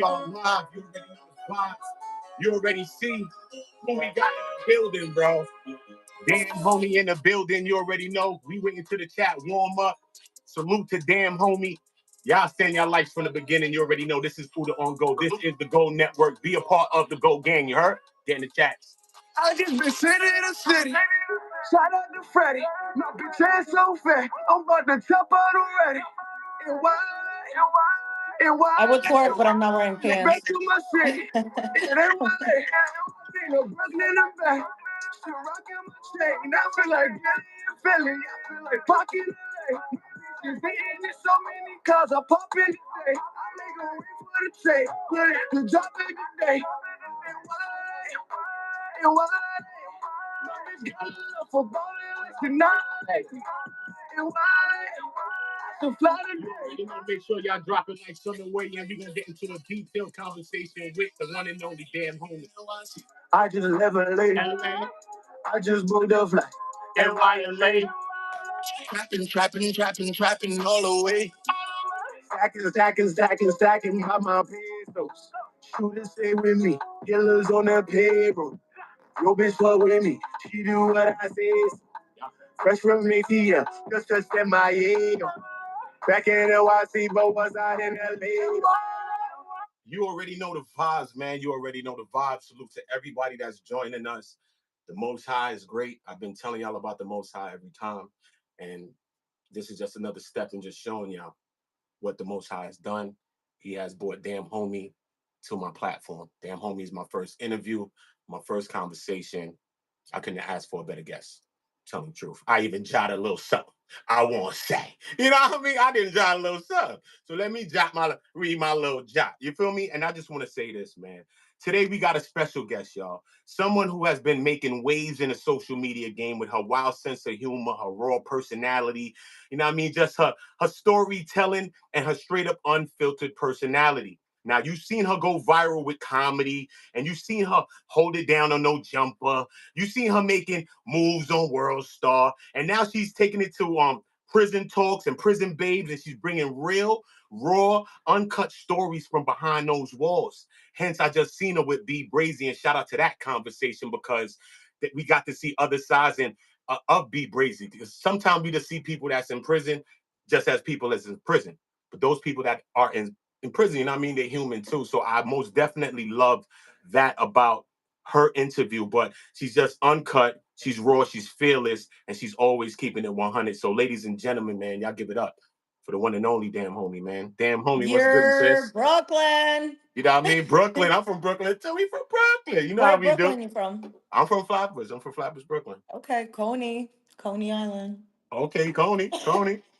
Y'all live. You already know the vibes. You already see who we got in the building, bro. Damn homie in the building. You already know. We went into the chat, warm up. Salute to damn homie. Y'all stand your lights from the beginning. You already know this is OOTA on Go. This is the Go Network. Be a part of the Go gang. You heard? Get in the chats. I just been sitting in the city. Shout out to Freddie. My bitch ass so fat. I'm about to chop out already. And why? I would twerk, but I'm not wearing Back pants. to my city. It ain't why. Ain't no Brooklyn in the back. Still rocking my chain. I feel like Billy and Philly. I feel like Pocket LA. Just hitting it so many cars. I pop in today. I make a wait for the trade. Put it to drop it today. And why? And why? My bitch got love for ballin' like tonight. And why? To fly today. You know, make sure y'all drop it like something way, and we're gonna get into a detailed conversation with the one and only damn homie. I just live in LA. I just booked a flight. NYLA. Trapping all the way. Stacking by my pesos. Shooters stay with me. Killers on the payroll. Yo, bitch, fuck with me. She do what I say. Fresh from ATL, just to send my ego. Back in NYC, but was out in LA. You already know the vibes, man. You already know the vibes. Salute to everybody that's joining us. The Most High is great. I've been telling y'all about the Most High every time. And this is just another step in just showing y'all what the Most High has done. He has brought Damn Homie to my platform. Damn Homie is my first interview, my first conversation. I couldn't ask for a better guest. Telling the truth. I even jotted a little something I want to say. You know what I mean? I didn't jot a little something. So let me read my little jot. You feel me? And I just want to say this, man. Today we got a special guest, y'all. Someone who has been making waves in the social media game with her wild sense of humor, her raw personality. You know what I mean? Just her storytelling and her straight up unfiltered personality. Now, you've seen her go viral with comedy, and you've seen her hold it down on No Jumper. You've seen her making moves on WorldStar, and now she's taking it to prison talks and prison babes, and she's bringing real, raw, uncut stories from behind those walls. Hence, I just seen her with Be Brazy, and shout out to that conversation because we got to see other sides of Be Brazy. Because sometimes we just see people that's in prison just as people that's in prison, but those people that are in prison, you know what I mean? They're human too. So I most definitely love that about her interview, but she's just uncut, she's raw, she's fearless, and she's always keeping it 100. So, ladies and gentlemen, man, y'all give it up for the one and only Damn Homie, man. Damn Homie, what's good, You're sis? Brooklyn. You know what I mean? Brooklyn. I'm from Brooklyn too. We from Brooklyn. You know how Where we do. Brooklyn you from? I'm from Flatbush. I'm from Flatbush, Brooklyn. Okay, Coney Island. Okay, Coney.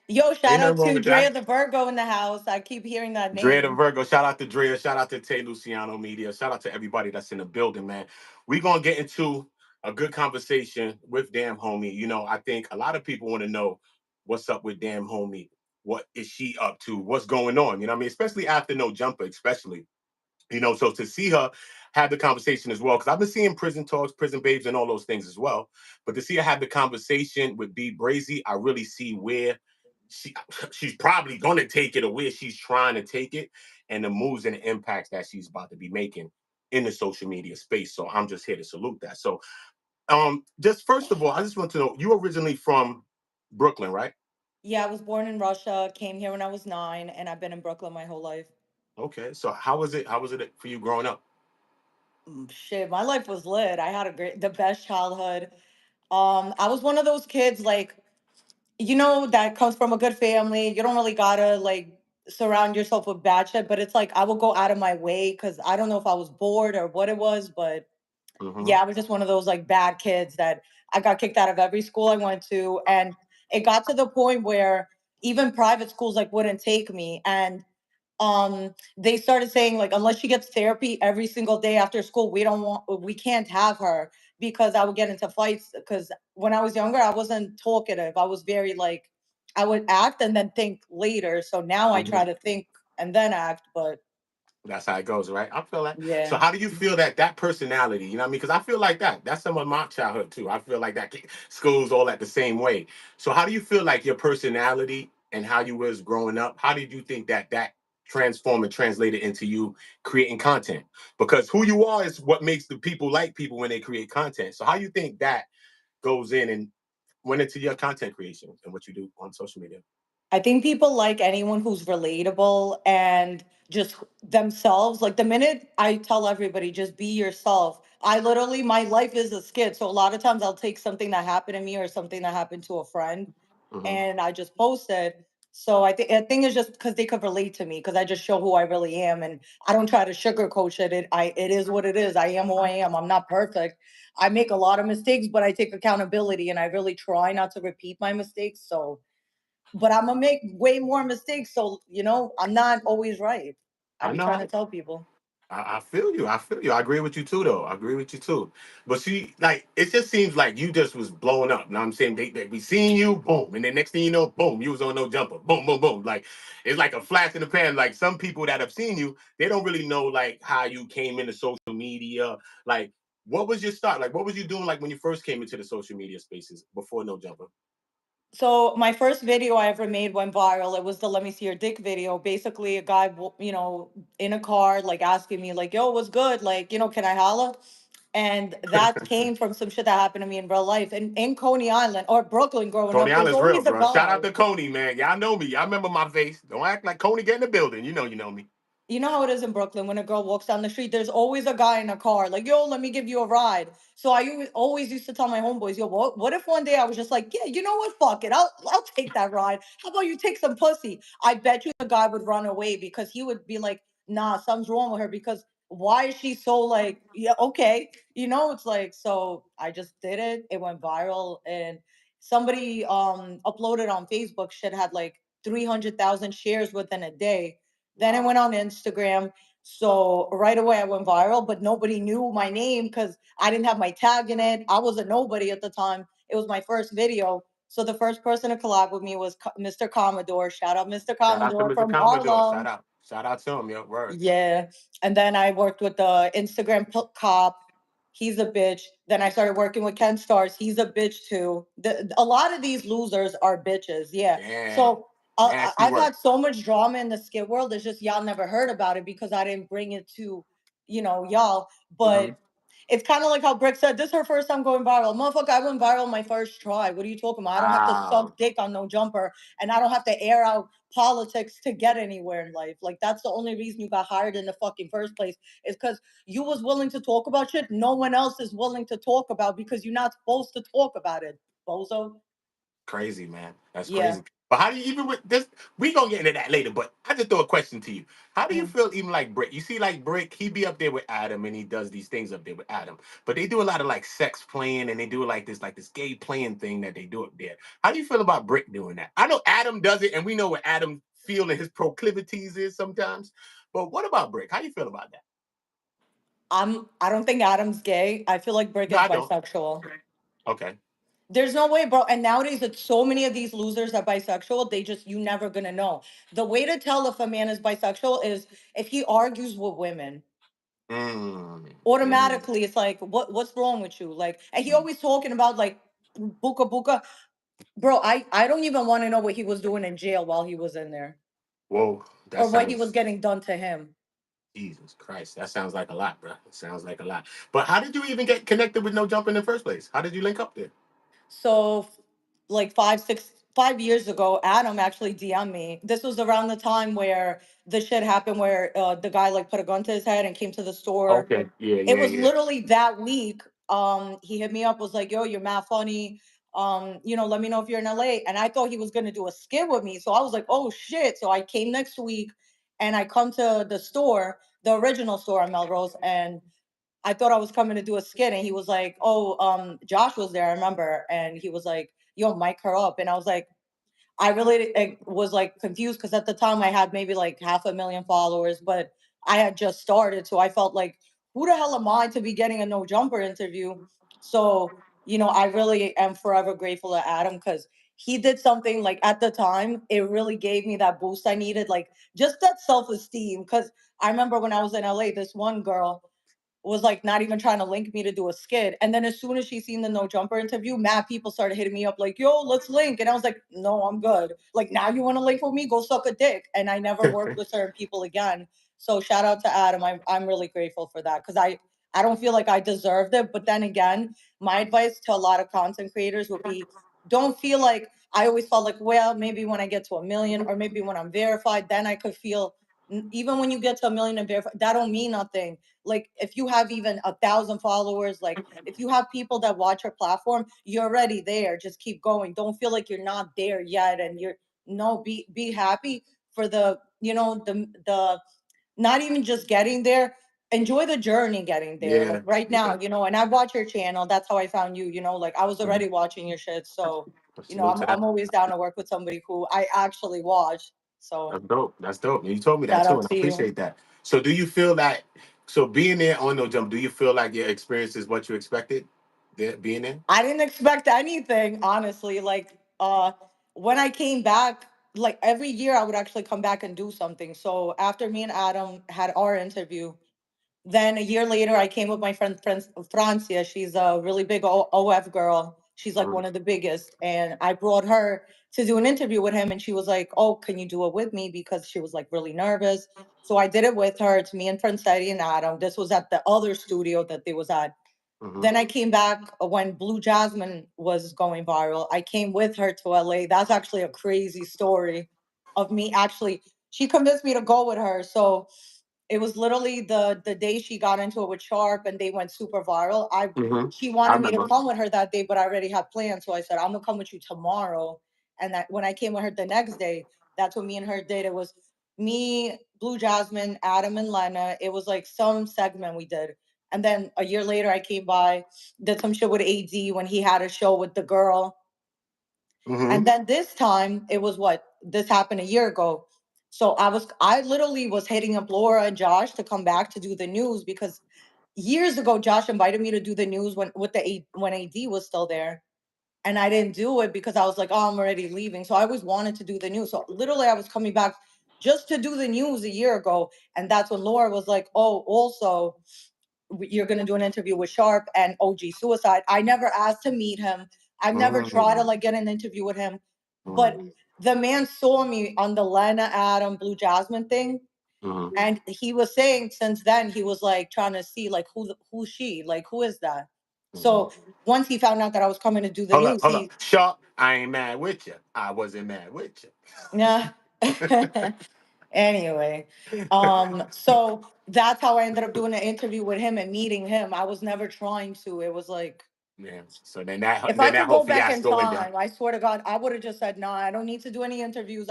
Yo, shout Ain't nothing out wrong to with that. Drea the Virgo in the house. I keep hearing that Drea the name. Virgo. Shout out to Drea. Shout out to Tay Luciano Media. Shout out to everybody that's in the building, man. We're going to get into a good conversation with Damn Homie. You know, I think a lot of people want to know what's up with Damn Homie. What is she up to? What's going on? You know what I mean? Especially after No Jumper, especially. You know, so to see her have the conversation as well, because I've been seeing prison talks, prison babes, and all those things as well. But to see her have the conversation with Be Brazy, I really see where she's probably gonna take it or where she's trying to take it, and the moves and the impacts that she's about to be making in the social media space. So I'm just here to salute that. So just first of all, I just want to know, you originally from Brooklyn, right? Yeah, I was born in Russia, came here when I was 9, and I've been in Brooklyn my whole life. Okay. So how was it? How was it for you growing up? Shit, my life was lit. I had the best childhood. I was one of those kids like that comes from a good family. You don't really gotta like surround yourself with bad shit, but it's like I will go out of my way because I don't know if I was bored or what it was, but Mm-hmm. yeah, I was just one of those like bad kids that I got kicked out of every school I went to, and it got to the point where even private schools like wouldn't take me, and they started saying like unless she gets therapy every single day after school, we can't have her because I would get into fights because when I was younger I wasn't talkative. I was very like I would act and then think later. So now I try Mm-hmm. to think and then act, but That's how it goes, right? I feel that. So, yeah. how do you feel that personality? You know what I mean? Because I feel like that. That's some of my childhood too. I feel like that schools all at the same way. So, how do you feel like your personality and how you was growing up? How did you think that transform and translate it into you creating content, because who you are is what makes the people like people when they create content. So how you think that goes in and went into your content creation and what you do on social media? I think people like anyone who's relatable and just themselves. Like the minute I tell everybody, just be yourself, I literally, my life is a skit. So a lot of times I'll take something that happened to me or something that happened to a friend Hmm. and I just post it. So I think it's just because they could relate to me because I just show who I really am and I don't try to sugarcoat it. It is what it is. I am who I am. I'm not perfect. I make a lot of mistakes, but I take accountability and I really try not to repeat my mistakes. So but I'm gonna make way more mistakes. So, I'm not always right. I I be trying know. to tell people. I feel you. I feel you. I agree with you too, though. I agree with you too. But see, like, it just seems like you just was blowing up. You know what I'm saying? They be seeing you, boom, and then next thing you know, boom, you was on No Jumper, boom, boom, boom. Like, it's like a flash in the pan. Like some people that have seen you, they don't really know like how you came into social media. Like, what was your start? Like, what was you doing like when you first came into the social media spaces before No Jumper? So my first video I ever made went viral. It was the "Let me see your dick" video. Basically, a guy, in a car, like asking me, like, "Yo, what's good? Like, can I holla?" And that came from some shit that happened to me in real life. And in Coney Island or Brooklyn, growing Coney up, there's Island's real, always a bro. Shout out guy. to Coney, man. Y'all know me. Y'all remember my face. Don't act like Coney get in the building. You know me. You know how it is in Brooklyn when a girl walks down the street, there's always a guy in a car, like, yo, let me give you a ride. So always used to tell my homeboys, yo, what if one day I was just like, yeah, you know what? Fuck it. I'll take that ride. How about you take some pussy? I bet you the guy would run away because he would be like, nah, something's wrong with her because why is she so like, yeah, okay. It's like, so I just did it. It went viral and somebody uploaded on Facebook shit had like 300,000 shares within a day. Then it Wow. went on Instagram. So right away I went viral, but nobody knew my name because I didn't have my tag in it. I was a nobody at the time. It was my first video. So the first person to collab with me was Mr. Commodore. Shout out Mr. Shout out to Commodore Mr. from Commodore. Shout Harlem. out. Shout out to him, yo. Word. Yeah. And then I worked with the Instagram cop. He's a bitch. Then I started working with Ken Stars. He's a bitch too. A lot of these losers are bitches. Yeah. Damn. So Nasty I've work. had so much drama in the skit world. It's just y'all never heard about it because I didn't bring it to, y'all. Hmm. But it's kind of like how Bricc said, this is her first time going viral. Motherfucker, I went viral my first try. What are you talking about? I don't have to Wow. suck dick on No Jumper and I don't have to air out politics to get anywhere in life. Like that's the only reason you got hired in the fucking first place is because you was willing to talk about shit no one else is willing to talk about because you're not supposed to talk about it, bozo. Crazy, man. That's Yeah. crazy. But how do you even with this? We gonna get into that later. But I just throw a question to you. How do you Mm. feel even like Bricc? You see, like Bricc, he be up there with Adam and he does these things up there with Adam. But they do a lot of like sex playing and they do like this gay playing thing that they do up there. How do you feel about Bricc doing that? I know Adam does it, and we know what Adam feel and his proclivities is sometimes. But what about Bricc? How do you feel about that? I don't think Adam's gay. I feel like Bricc No, is I don't. bisexual. Okay. There's no way, bro. And nowadays, it's so many of these losers are bisexual. You never gonna know. The way to tell if a man is bisexual is if he argues with women. Mm, mm. Automatically, it's like, what's wrong with you? Like, and he always talking about like buka buka, bro. I don't even want to know what he was doing in jail while he was in there, Whoa, that or what he was sounds getting done to him. Jesus Christ. That sounds like a lot, bro. It sounds like a lot. But how did you even get connected with No Jump in the first place? How did you link up there? So, like 5 years ago, Adam actually DM'd me. This was around the time where the shit happened, where the guy like put a gun to his head and came to the store. Okay. Yeah, It yeah, was yeah. literally that week. He hit me up, was like, "Yo, you're mad funny. Let me know if you're in LA." And I thought he was gonna do a skit with me, so I was like, "Oh shit!" So I came next week, and I come to the store, the original store on Melrose, and I thought I was coming to do a skit, and he was like, "Oh, Josh was there, I remember," and he was like, "Yo, mic her up," and I was like, I really was like confused because at the time I had maybe like 500,000 followers, but I had just started, so I felt like, who the hell am I to be getting a No Jumper interview? So I really am forever grateful to Adam because he did something like at the time it really gave me that boost I needed, like just that self esteem. Because I remember when I was in LA, this one girl was like not even trying to link me to do a skit. And then as soon as she seen the No Jumper interview, mad people started hitting me up like, yo, let's link. And I was like, no, I'm good. Like, now you want to link with me? Go suck a dick. And I never worked with certain people again. So shout out to Adam. I'm really grateful for that because I don't feel like I deserved it. But then again, my advice to a lot of content creators would be don't feel like I always felt like, well, maybe when I get to a million or maybe when I'm verified, then I could feel even when you get to a million and verified, that don't mean nothing. Like if you have even 1,000 followers, like if you have people that watch your platform, you're already there. Just keep going. Don't feel like you're not there yet. And you're no, be happy for the, the not even just getting there. Enjoy the journey getting there. Like Yeah, right now, yeah. and I watch your channel. That's how I found you, like I was Mhm. already watching your shit. So, Salute to I'm that. always down to work with somebody who I actually watch. So That's dope. That's dope. And you told me that shout too, out and I to you. appreciate that. So, do you feel that? So, being there on No Jump, do you feel like your experience is what you expected? There, being there. I didn't expect anything, honestly. Like, when I came back, like every year I would actually come back and do something. So after me and Adam had our interview, then a year later I came with my friend Francia. She's a really big OF girl. She's like Mhm. one of the biggest. And I brought her to do an interview with him. And she was like, oh, can you do it with me? Because she was like really nervous. So I did it with her. It's me and Francetti and Adam. This was at the other studio that they was at. Mhm. Then I came back when Blue Jasmine was going viral. I came with her to LA. That's actually a crazy story of me actually. She convinced me to go with her. So it was literally the day she got into it with Sharp and they went super viral. Mhm. She I wanted me to remember. come with her that day, but I already had plans. So I said, I'm gonna come with you tomorrow. And that when I came with her the next day, that's what me and her did. It was me, Blue Jasmine, Adam, and Lena. It was like some segment we did. And then a year later, I came by, did some shit with AD when he had a show with the girl. And Mhm. then this time, it was what this happened a year ago. So I literally was hitting up Laura and Josh to come back to do the news because years ago, Josh invited me to do the news when AD was still there. And I didn't do it because I was like, oh, I'm already leaving. So I always wanted to do the news. So literally, I was coming back just to do the news a year ago. And that's when Laura was like, oh, also, you're going to do an interview with Sharp and OG Suicide. I never asked to meet him. I've never tried to Mhm. like get an interview with him. But Mhm. the man saw me on the Lena Adam Blue Jasmine thing. Mhm. And he was saying since then, he was like trying to see like who's she? Like, who is that? Mhm. So once he found out that I was coming to do the Hold up, news, hold up. he Sharp, I ain't mad with you. I wasn't mad with yeah. Anyway, you. so that's how I ended up doing an interview with him and meeting him. I was never trying to. It was like Yeah. So then that if I could whole go back in fiasco went down. time, I swear to God, I would have just said, "No, I don't need to do any interviews.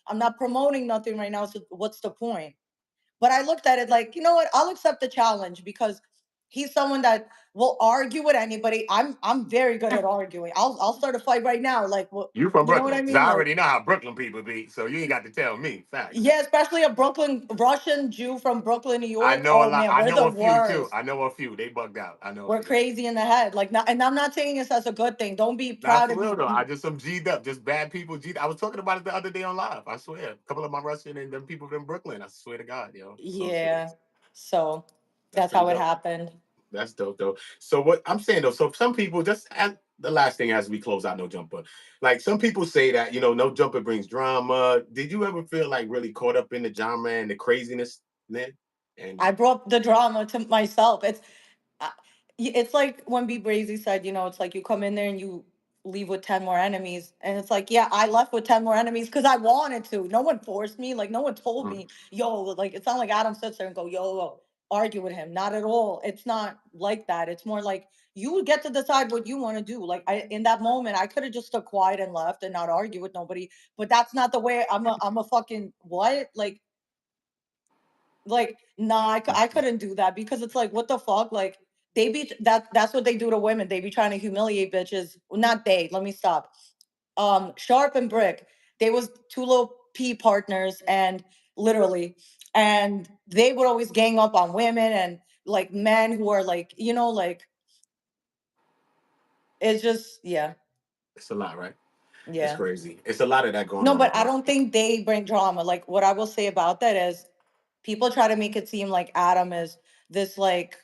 I'm not promoting nothing right now. So what's the point?" But I looked at it like, you know what? I'll accept the challenge because he's someone that will argue with anybody. I'm very good at arguing. I'll start a fight right now. Like, well, You from you know what Brooklyn, I because I mean? Like, already know how Brooklyn people be. So you ain't got to tell me facts. yeah, especially a Brooklyn Russian Jew from Brooklyn, New I York. know a Oh lot. man, I we're know the a few too. worst. I know a few. They bugged out. I know a We're few. crazy in the head. Like, not, and I'm not saying this as a good thing. Don't be Not proud for of real me. though. I just some G'd up, just bad people. G'd. I was talking about it the other day on live. I swear, a couple of my Russian and them people from Brooklyn. I swear to God, yo, so Yeah. serious. So That's that's pretty how it dope. happened. That's dope though. So what I'm saying though, so some people just and the last thing as we close out No Jumper, like some people say that No Jumper brings drama. Did you ever feel like really caught up in the drama and the craziness, man? And I brought the drama to myself. Uh, it's like when Be Brazy said, it's like you come in there and you leave with 10 more enemies. And it's like, yeah, I left with 10 more enemies because I wanted to. No one forced me. Like, no one told mm, me, yo, like, it's not like Adam sits there and go, yo, argue with him. Not at all. It's not like that. It's more like you get to decide what you want to do. Like, in that moment, I could have just stood quiet and left and not argue with nobody. But that's not the way I'm a fucking what? Like, nah, I couldn't do that because it's like, what the fuck? Like, that's what they do to women. They be trying to humiliate bitches. Well, not they. Let me stop. Sharp and Bricc, they was two little P partners, and literally, and they would always gang up on women and like men who are like, like it's just yeah, it's a lot, right? It's yeah. crazy. It's a lot of that going No, on, but I bro. don't think they bring drama. Like what I will say about that is people try to make it seem like Adam is this like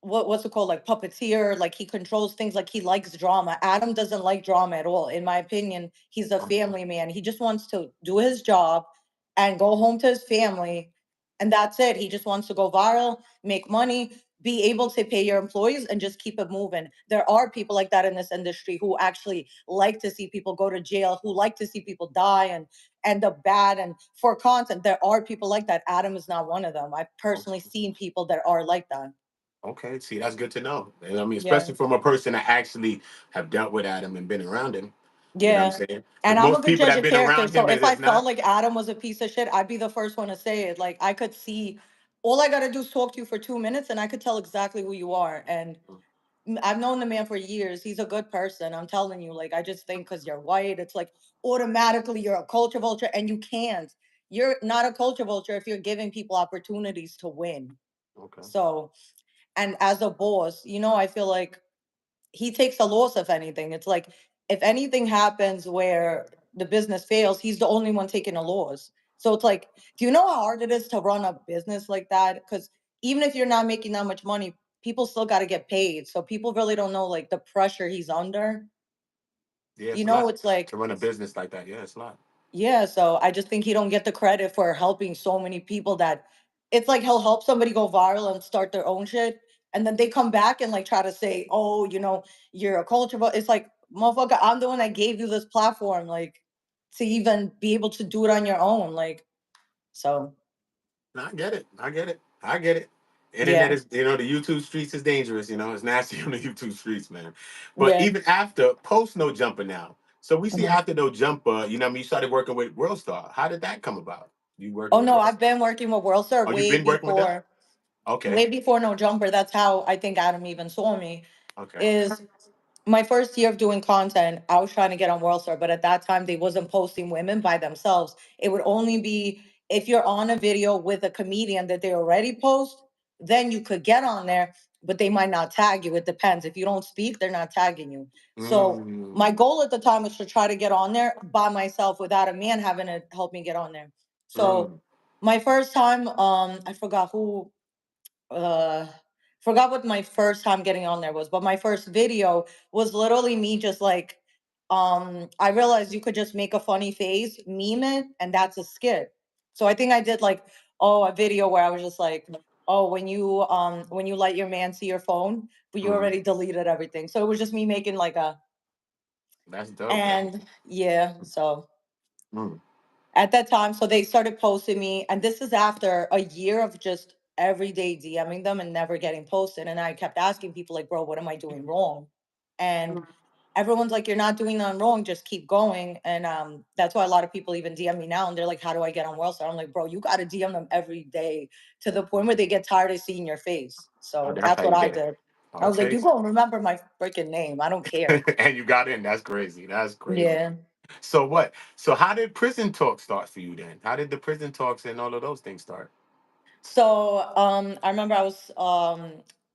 what's it called, like puppeteer, like he controls things, like he likes drama. Adam doesn't like drama at all, in my opinion. He's a Um, family man. He just wants to do his job and go home to his family, and that's it. He just wants to go viral, make money, be able to pay your employees, and just keep it moving. There are people like that in this industry who actually like to see people go to jail, who like to see people die and end up bad, and for content. There are people like that. Adam is not one of them. I've personally okay. seen people that are like that. Okay, see, that's good to know. And I mean, Yeah. especially from a person that actually have dealt with Adam and been around him. You know what I'm Yeah. saying? And Because I'm a most good people judge that of been character. around So him if I is felt not. like Adam was a piece of shit, I'd be the first one to say it. Like I could see, all I gotta do is talk to you for 2 minutes and I could tell exactly who you are. And I've known the man for years. He's a good person. I'm telling you, like I just think because you're white, it's like automatically you're a culture vulture, and you can't. You're not a culture vulture if you're giving people opportunities to win. Okay. So, and as a boss, I feel like he takes a loss if anything. It's like if anything happens where the business fails, he's the only one taking a loss. So it's like, do you know how hard it is to run a business like that? Because even if you're not making that much money, people still got to get paid. So people really don't know like the pressure he's under. Yeah, it's a lot It's like, to run a business like that. Yeah, it's a lot. yeah, so I just think he don't get the credit for helping so many people that it's like he'll help somebody go viral and start their own shit. And then they come back and like try to say, oh, you're a culture, but it's like, motherfucker, I'm the one that gave you this platform, like to even be able to do it on your own. Like, so No, I get it. I get it. I get it. Internet yeah. is, the YouTube streets is dangerous. It's nasty on the YouTube streets, man. But Yeah. even after post No Jumper now, so we see Mhm. after No Jumper, you started working with WorldStar. How did that come about? You working Oh with no, WorldStar? I've been working with WorldStar Oh, you've been working with them? Okay. way before No Jumper. That's how I think Adam even saw me. Okay. Is my first year of doing content, I was trying to get on WorldStar, but at that time they wasn't posting women by themselves. It would only be if you're on a video with a comedian that they already post, then you could get on there, but they might not tag you. It depends. If you don't speak, they're not tagging you. So Mm, my goal at the time was to try to get on there by myself without a man having to help me get on there. So mm, my first time, I forgot who uh forgot what my first time getting on there was, but my first video was literally me just like I realized you could just make a funny face, meme it, and that's a skit. So I think I did like, a video where I was just like, oh, when you let your man see your phone, but you mm. already deleted everything. So it was just me making like a, That's dope, man. and yeah, so Mm, at that time, so they started posting me, and this is after a year of just every day DMing them and never getting posted. And I kept asking people, like, bro, what am I doing wrong? And everyone's like, you're not doing nothing wrong, just keep going. And that's why a lot of people even DM me now and they're like, how do I get on WorldStar? I'm like, bro, you got to DM them every day to the point where they get tired of seeing your face. oh, So that's how that's what you I get it. did. I was like, Okay. you gonna remember my freaking name. I don't care. And you got in. That's crazy. That's crazy. Yeah. So what? So how did prison talk start for you then? How did the prison talks and all of those things start? So I remember I was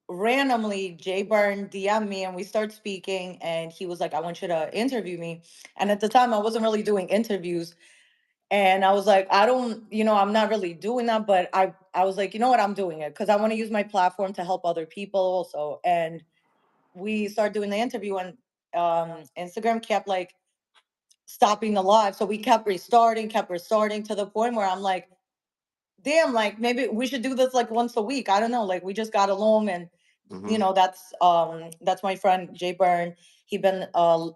randomly Jay Byrne DM me and we start speaking and he was like, I want you to interview me. And at the time I wasn't really doing interviews. And I was like, I don't, I'm not really doing that, but I was like, you know what, I'm doing it because I want to use my platform to help other people also. And we started doing the interview and Instagram kept like stopping the live. So we kept restarting to the point where I'm like, damn, like maybe we should do this like once a week. I don't know. Like we just got along and Hmm. that's my friend Jay Byrne. He been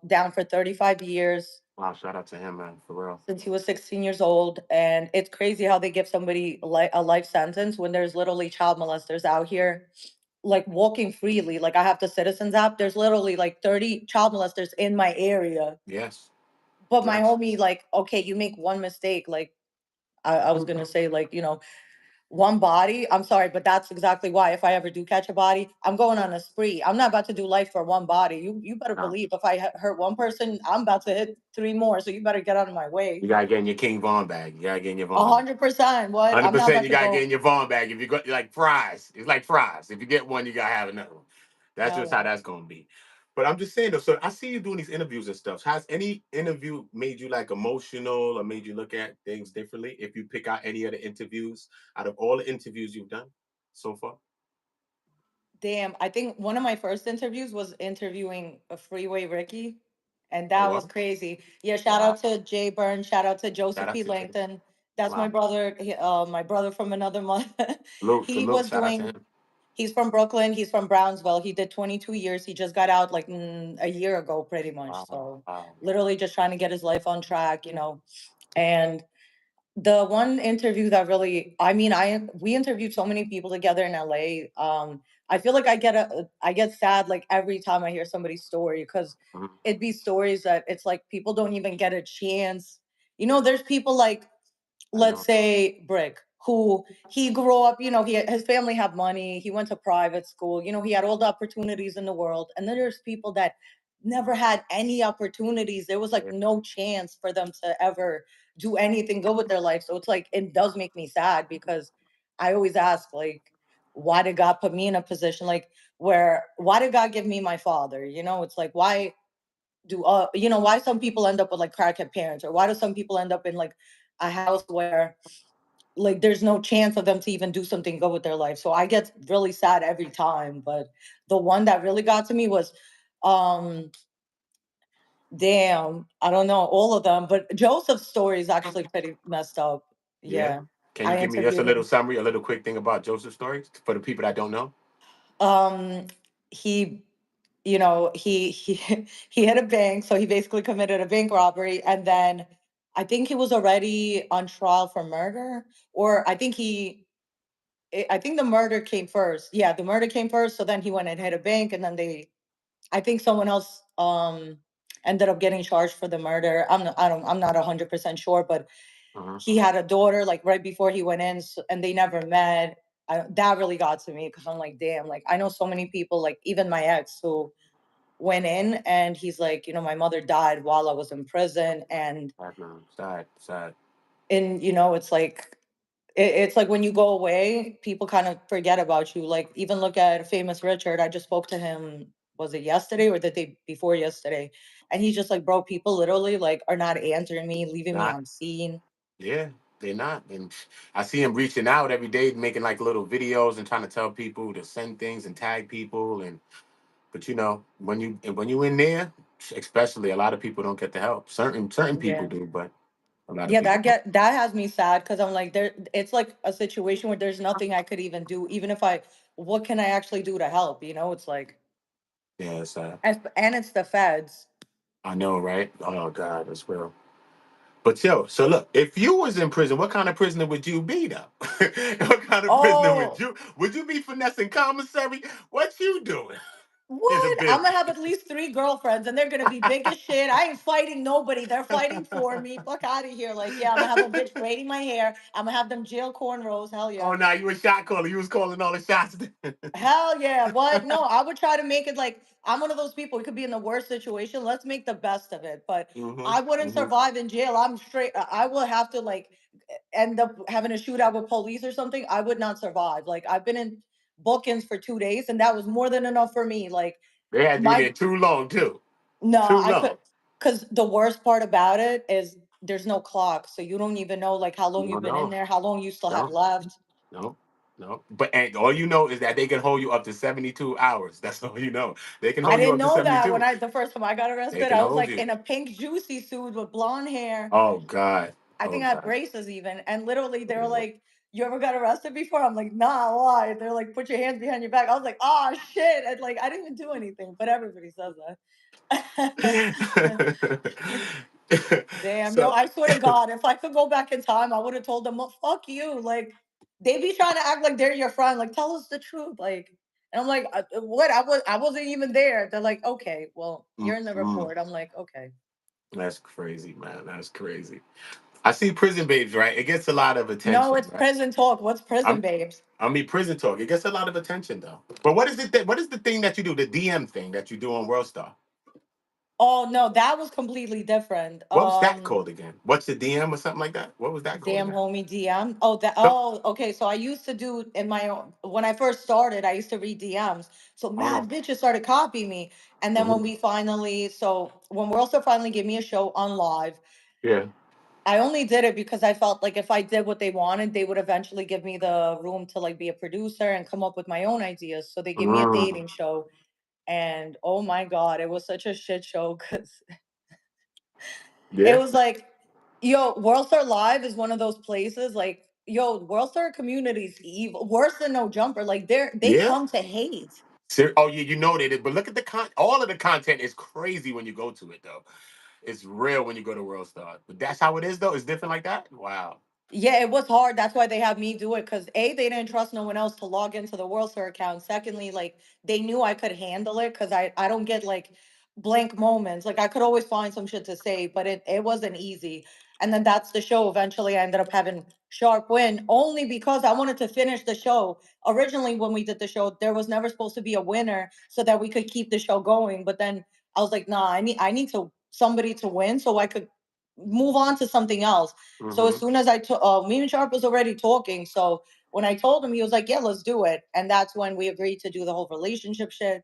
down for 35 years Wow, shout out to him, man, for real. since he was 16 years old. And it's crazy how they give somebody like a life sentence when there's literally child molesters out here like walking freely. Like I have the Citizens app. There's literally like 30 child molesters in my area. Yes, But my yes. homie, like, okay, you make one mistake. Like I was gonna say, like, one body. I'm sorry, but that's exactly why if I ever do catch a body, I'm going on a spree. I'm not about to do life for one body. You better No, believe if I hurt one person, I'm about to hit three more. So you better get out of my you way. gotta get in your King Vaughn bag. You gotta get in your A Vaughn bag. 100%. What? Hundred I'm not percent, about you to gotta get go. in your Vaughn bag. If you go like fries, it's like fries. If you get one, you gotta have another one. That's Hell just how yeah. that's gonna be. But I'm just saying though. So I see you doing these interviews and stuff. Has any interview made you like emotional or made you look at things differently? If you pick out any of the interviews out of all the interviews you've done so far. Damn, I think one of my first interviews was interviewing a Freeway Ricky, and Oh that was well. crazy. Yeah, shout out Wow. to Jay Byrne, shout out to Shout Joseph out P. to Jay. Langton. That's my Wow. brother, my brother from another mother. Salute, He salute. was Shout out to doing. him. He's from Brooklyn. He's from Brownsville. He did 22 years. He just got out like a year ago, pretty much. Wow. So Wow. literally just trying to get his life on track, you know. And the one interview that really, I mean, I we interviewed so many people together in LA. I feel like I get sad like every time I hear somebody's story, because Mhm. it'd be stories that it's like people don't even get a chance. You know, there's people like, I let's know. say Bricc, who he grew up, you know, his family had money, he went to private school, you know, he had all the opportunities in the world. And then there's people that never had any opportunities. There was like Yeah. no chance for them to ever do anything good with their life. So it's like it does make me sad, because I always ask, like, why did God put me in a position like where, why did God give me my father? You know, it's like, why do you know, why some people end up with like crackhead parents, or why do some people end up in like a house where like there's no chance of them to even do something good with their life. So I get really sad every time. But the one that really got to me was, um damn, I don't know all of them, but Joseph's story is actually pretty messed up. Yeah. Yeah. Can you I give me just a interviewed little him. summary, a little quick thing about Joseph's story for the people that don't know? um he, you know, he he hit a bank, so he basically committed a bank robbery, and then I think he was already on trial for murder, or I think the murder came first. Yeah, the murder came first. So then he went and hit a bank, and then I think someone else ended up getting charged for the murder. I'm not 100% sure, but Uh-huh. he had a daughter like right before he went in, and they never met. That really got to me, because I'm like, damn, like I know so many people, like even my ex, who went in and he's like, you know, my mother died while I was in prison, Sad, man. Sad, sad. and you know, it's like it's like when you go away, people kind of forget about you. Like even look at famous Richard. I just spoke to him. Was it yesterday or the day before yesterday? And he's just like, bro, people literally like are not answering me, leaving me Not, on scene. yeah, they're not. And I see him reaching out every day, making like little videos and trying to tell people to send things and tag people. And but you know, when you in there, especially a lot of people don't get the help. Certain people Yeah. do, but a lot of Yeah, people don't. that has me sad, because I'm like, there it's like a situation where there's nothing I could even do, even if I, what can I actually do to help? You know, it's like, Yeah, it's and it's the feds. I know, right? Oh God, that's real. But yo, so look, if you was in prison, what kind of prisoner would you be though? What kind of prisoner would Oh, you? Would you be finessing commissary? What you doing in the what? I'm gonna business? have at least 3 girlfriends, and they're gonna be big as shit. I ain't fighting nobody. They're fighting for me. Fuck out of here. Like, yeah, I'm gonna have a bitch braiding my hair. I'm gonna have them jail cornrows. Hell Oh yeah. no, you a shot caller. You was calling all the shots. Hell yeah. What? No, I would try to make it like I'm one of those people. We could be in the worst situation. Let's make the best of it. But Mm-hmm. I wouldn't Mm-hmm. survive in jail. I'm straight. I will have to like end up having a shootout with police or something. I would not survive. Like I've been in bookings for 2 days, and that was more than enough for me. Like They had you my there too long too. no, Too I could, long. because the worst part about it is there's no clock, so you don't even know like how long No, you've been in no, there, how long you still have no, left. no, no. But and all you know is that they can hold you up to 72 hours. That's all you know. They can I hold you didn't up to know that when 72. I the first time I got They arrested. can I was hold like you. in a pink juicy suit with blonde hair. Oh God. I Oh think I had God. braces even, and literally they were Yeah. like, "You ever got arrested before?" I'm like, "Nah, why?" They're like, "Put your hands behind your back." I was like, "Oh shit!" And like I didn't even do anything, but everybody says that. Damn, yo, So I swear to God, if I could go back in time, I would have told them, well, fuck you. Like, they be trying to act like they're your friend. Like, tell us the truth. Like, and I'm like, what? I wasn't even there. They're like, okay, well, you're in the mm, report. I'm like, okay. that's crazy, man. That's crazy. I see prison babes, right? It gets a lot of No, attention, it's right? prison talk. What's prison I'm babes? I mean prison talk. It gets a lot of attention though. But what is it that what is the thing that you do, the DM thing that you do on WorldStar? Oh no, that was completely different. What was that called again? What's the DM or something like that? What was that called Damn again? homie DM. Oh, that. No. Oh, okay. So I used to do in my own when I first started. I used to read DMs. So Oh. mad bitches started copying me. And then when Mhm. we finally, so when Worldstar finally gave me a show on live, Yeah. I only did it because I felt like if I did what they wanted, they would eventually give me the room to like be a producer and come up with my own ideas. So they gave me a Mm, dating show, and oh my god, it was such a shit show because it yeah, was like, yo, WorldStar Live is one of those places like, yo, WorldStar community's evil, worse than No Jumper. Like they yeah. come to hate. Oh yeah, you know they did. But look at the all of the content is crazy when you go to it though. It's real when you go to World Star. But that's how it is though. It's different like that. Wow. Yeah, it was hard. That's why they had me do it because A, they didn't trust no one else to log into the WorldStar account. Secondly, like they knew I could handle it because I don't get like blank moments. Like I could always find some shit to say, but it wasn't easy. And then that's the show. Eventually, I ended up having Sharp win only because I wanted to finish the show. Originally, when we did the show, there was never supposed to be a winner so that we could keep the show going. But then I was like, nah, I need to somebody to win so I could move on to something else. So as Mm-hmm. soon as I took, me and Sharp was already talking. So when I told him, he was like, "Yeah, let's do it." And that's when we agreed to do the whole relationship shit.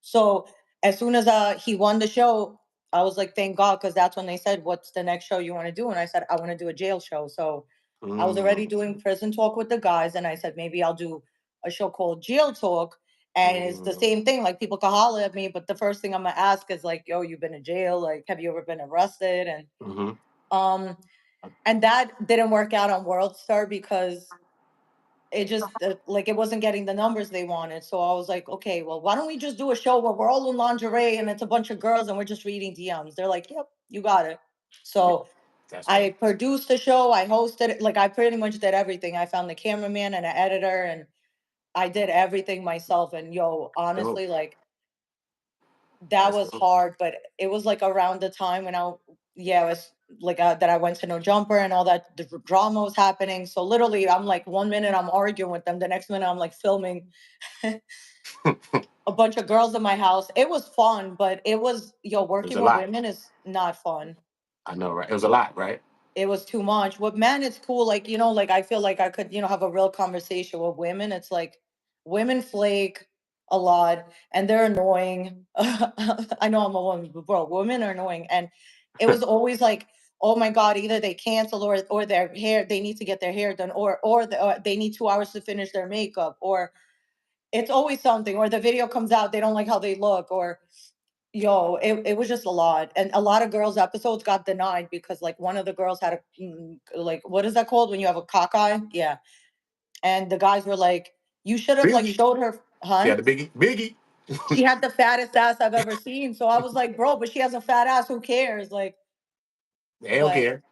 So as soon as he won the show, I was like, "Thank God," because that's when they said, "What's the next show you want to do?" And I said, "I want to do a jail show." So I was already Mm, doing prison talk with the guys, and I said maybe I'll do a show called Jail Talk. And it's the mm, same thing. Like people can holler at me, but the first thing I'm gonna ask is like, "Yo, you've been in jail? Like, have you ever been arrested?" mm-hmm. Um, and that didn't work out on WorldStar because it just like it wasn't getting the numbers they wanted. So I was like, okay, well, why don't we just do a show where we're all in lingerie and it's a bunch of girls and we're just reading DMs? They're like, yep, you got it. Yeah, So that's right. I produced the show, I hosted it, like I pretty much did everything. I found the cameraman and an editor, and I did everything myself. And yo, Dope. honestly, like that That's was dope. hard, but it was like around the time when yeah, it was like that I went to No Jumper and all that the drama was happening. So literally, I'm like 1 minute I'm arguing with them, the next minute I'm like filming a bunch of girls in my house. It was fun, but it was It was working a with lot. women is not fun. I know, right? It was a lot, right? It was too much. With men, it's cool. Like, like I feel like I could, have a real conversation with women. It's like women flake a lot and they're annoying. I know I'm a woman, but bro, women are annoying. And it was always like, oh my God, either they cancel or their hair, they need to get their hair done, or they need 2 hours to finish their makeup, or it's always something, or the video comes out, they don't like how they look, or it was just a lot. And a lot of girls episodes got denied because like one of the girls had a like, what is that called when you have a cockeye? Yeah. And the guys were like, you should have like Biggie. showed her, She huh? had the biggie. Biggie. She had the fattest ass I've ever seen. So I was like, bro, but she has a fat ass, who cares? Like, They don't but care.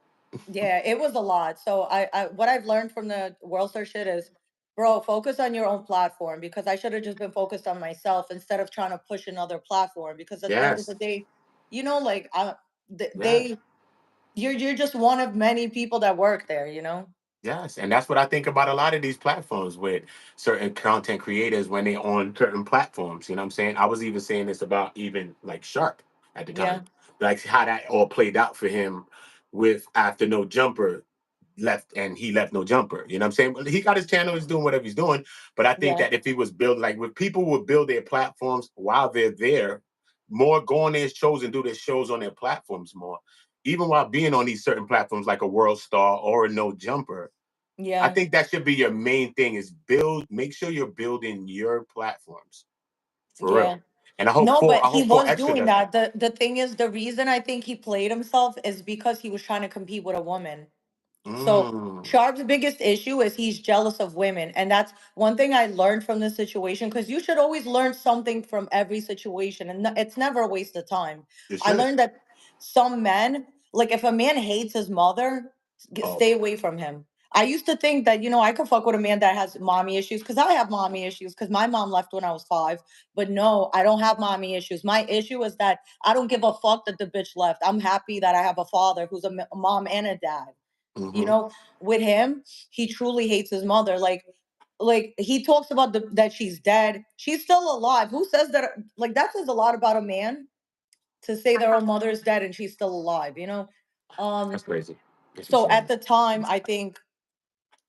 yeah, it was a lot. So I what I've learned from the WorldStar shit is, bro, focus on your own platform, because I should have just been focused on myself instead of trying to push another platform. Because at the end of the Yes. day, like Yes. you're just one of many people that work there. You know? Yes, and that's what I think about a lot of these platforms with certain content creators when they're on certain platforms. You know what I'm saying? I was even saying this about even like Sharp at the Yeah, time, like how that all played out for him with after No Jumper left and he left No Jumper. You know what I'm saying? But he got his channel, he's doing whatever he's doing. But I think yeah, that if he was built like with people would build their platforms while they're there, more go on their shows and do their shows on their platforms more. Even while being on these certain platforms like a World Star or a No Jumper, I yeah, think that should be your main thing is make sure you're building your platforms for yeah. real. And No, but I he hope 4 was Extra doing does that. that. The thing is, the reason I think he played himself is because he was trying to compete with a woman. So Mm, Sharp's biggest issue is he's jealous of women. And that's one thing I learned from this situation, because you should always learn something from every situation. And it's never a waste of time. you I should. learned that some men, like if a man hates his mother, Oh, stay away from him. I used to think that, I could fuck with a man that has mommy issues, because I have mommy issues because my mom left when I was 5. But no, I don't have mommy issues. My issue is that I don't give a fuck that the bitch left. I'm happy that I have a father who's a mom and a dad. You hmm, know, with him, he truly hates his mother. Like he talks about that she's dead. She's still alive. Who says that? Like that says a lot about a man to say their own mother is dead and she's still alive. that's crazy. That's So at insane. the time, I think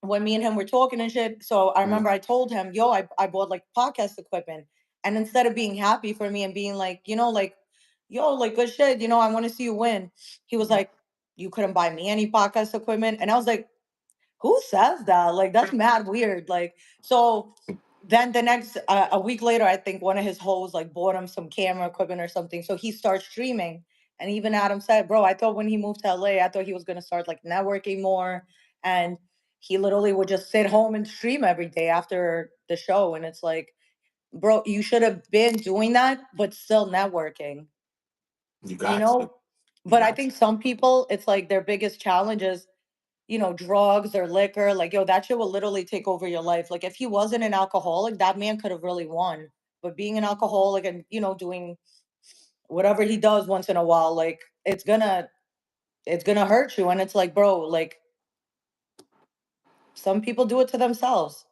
when me and him were talking and shit, so I Mhm. remember I told him, yo, I bought like podcast equipment. And instead of being happy for me and being like, like, yo, like good shit, I want to see you win. He was like, you couldn't buy me any podcast equipment. And I was like, who says that? Like, that's mad weird. Like, so then the next, a week later, I think one of his hosts like bought him some camera equipment or something. So he starts streaming. And even Adam said, bro, I thought when he moved to LA, I thought he was going to start like networking more. And he literally would just sit home and stream every day after the show. And it's like, bro, you should have been doing that, but still networking, You you got to. know? You But I got to. think some people, it's like their biggest challenge is, drugs or liquor. Like, yo, that shit will literally take over your life. Like, if he wasn't an alcoholic, that man could have really won. But being an alcoholic and, doing whatever he does once in a while, like, it's gonna hurt you. And it's like, bro, like, some people do it to themselves.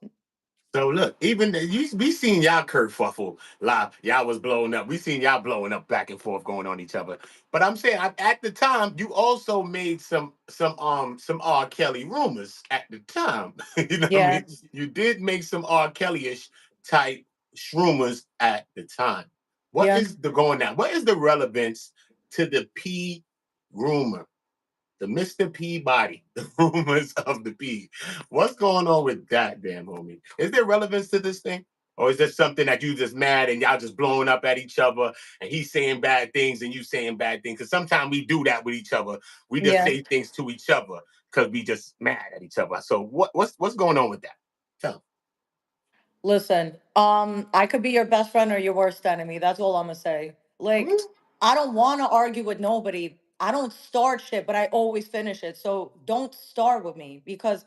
So look, even we seen y'all kerfuffle live. Y'all was blowing up. We seen y'all blowing up back and forth, going on each other. But I'm saying at the time, you also made some R. Kelly rumors at the time. You know what I Yeah. mean? You did make some R. Kelly-ish type rumors at the time. What Yeah. is the going now? What is the relevance to the P rumor? The Mr. Peabody, the rumors of the P. What's going on with that, damn homie? Is there relevance to this thing? Or is this something that you just mad and y'all just blowing up at each other and he's saying bad things and you saying bad things? Because sometimes we do that with each other. We just Yeah. say things to each other because we just mad at each other. So what's going on with that? Tell Listen, I could be your best friend or your worst enemy. That's all I'm gonna say. Like, me. I don't want to argue with nobody. I don't start shit, but I always finish it. So don't start with me because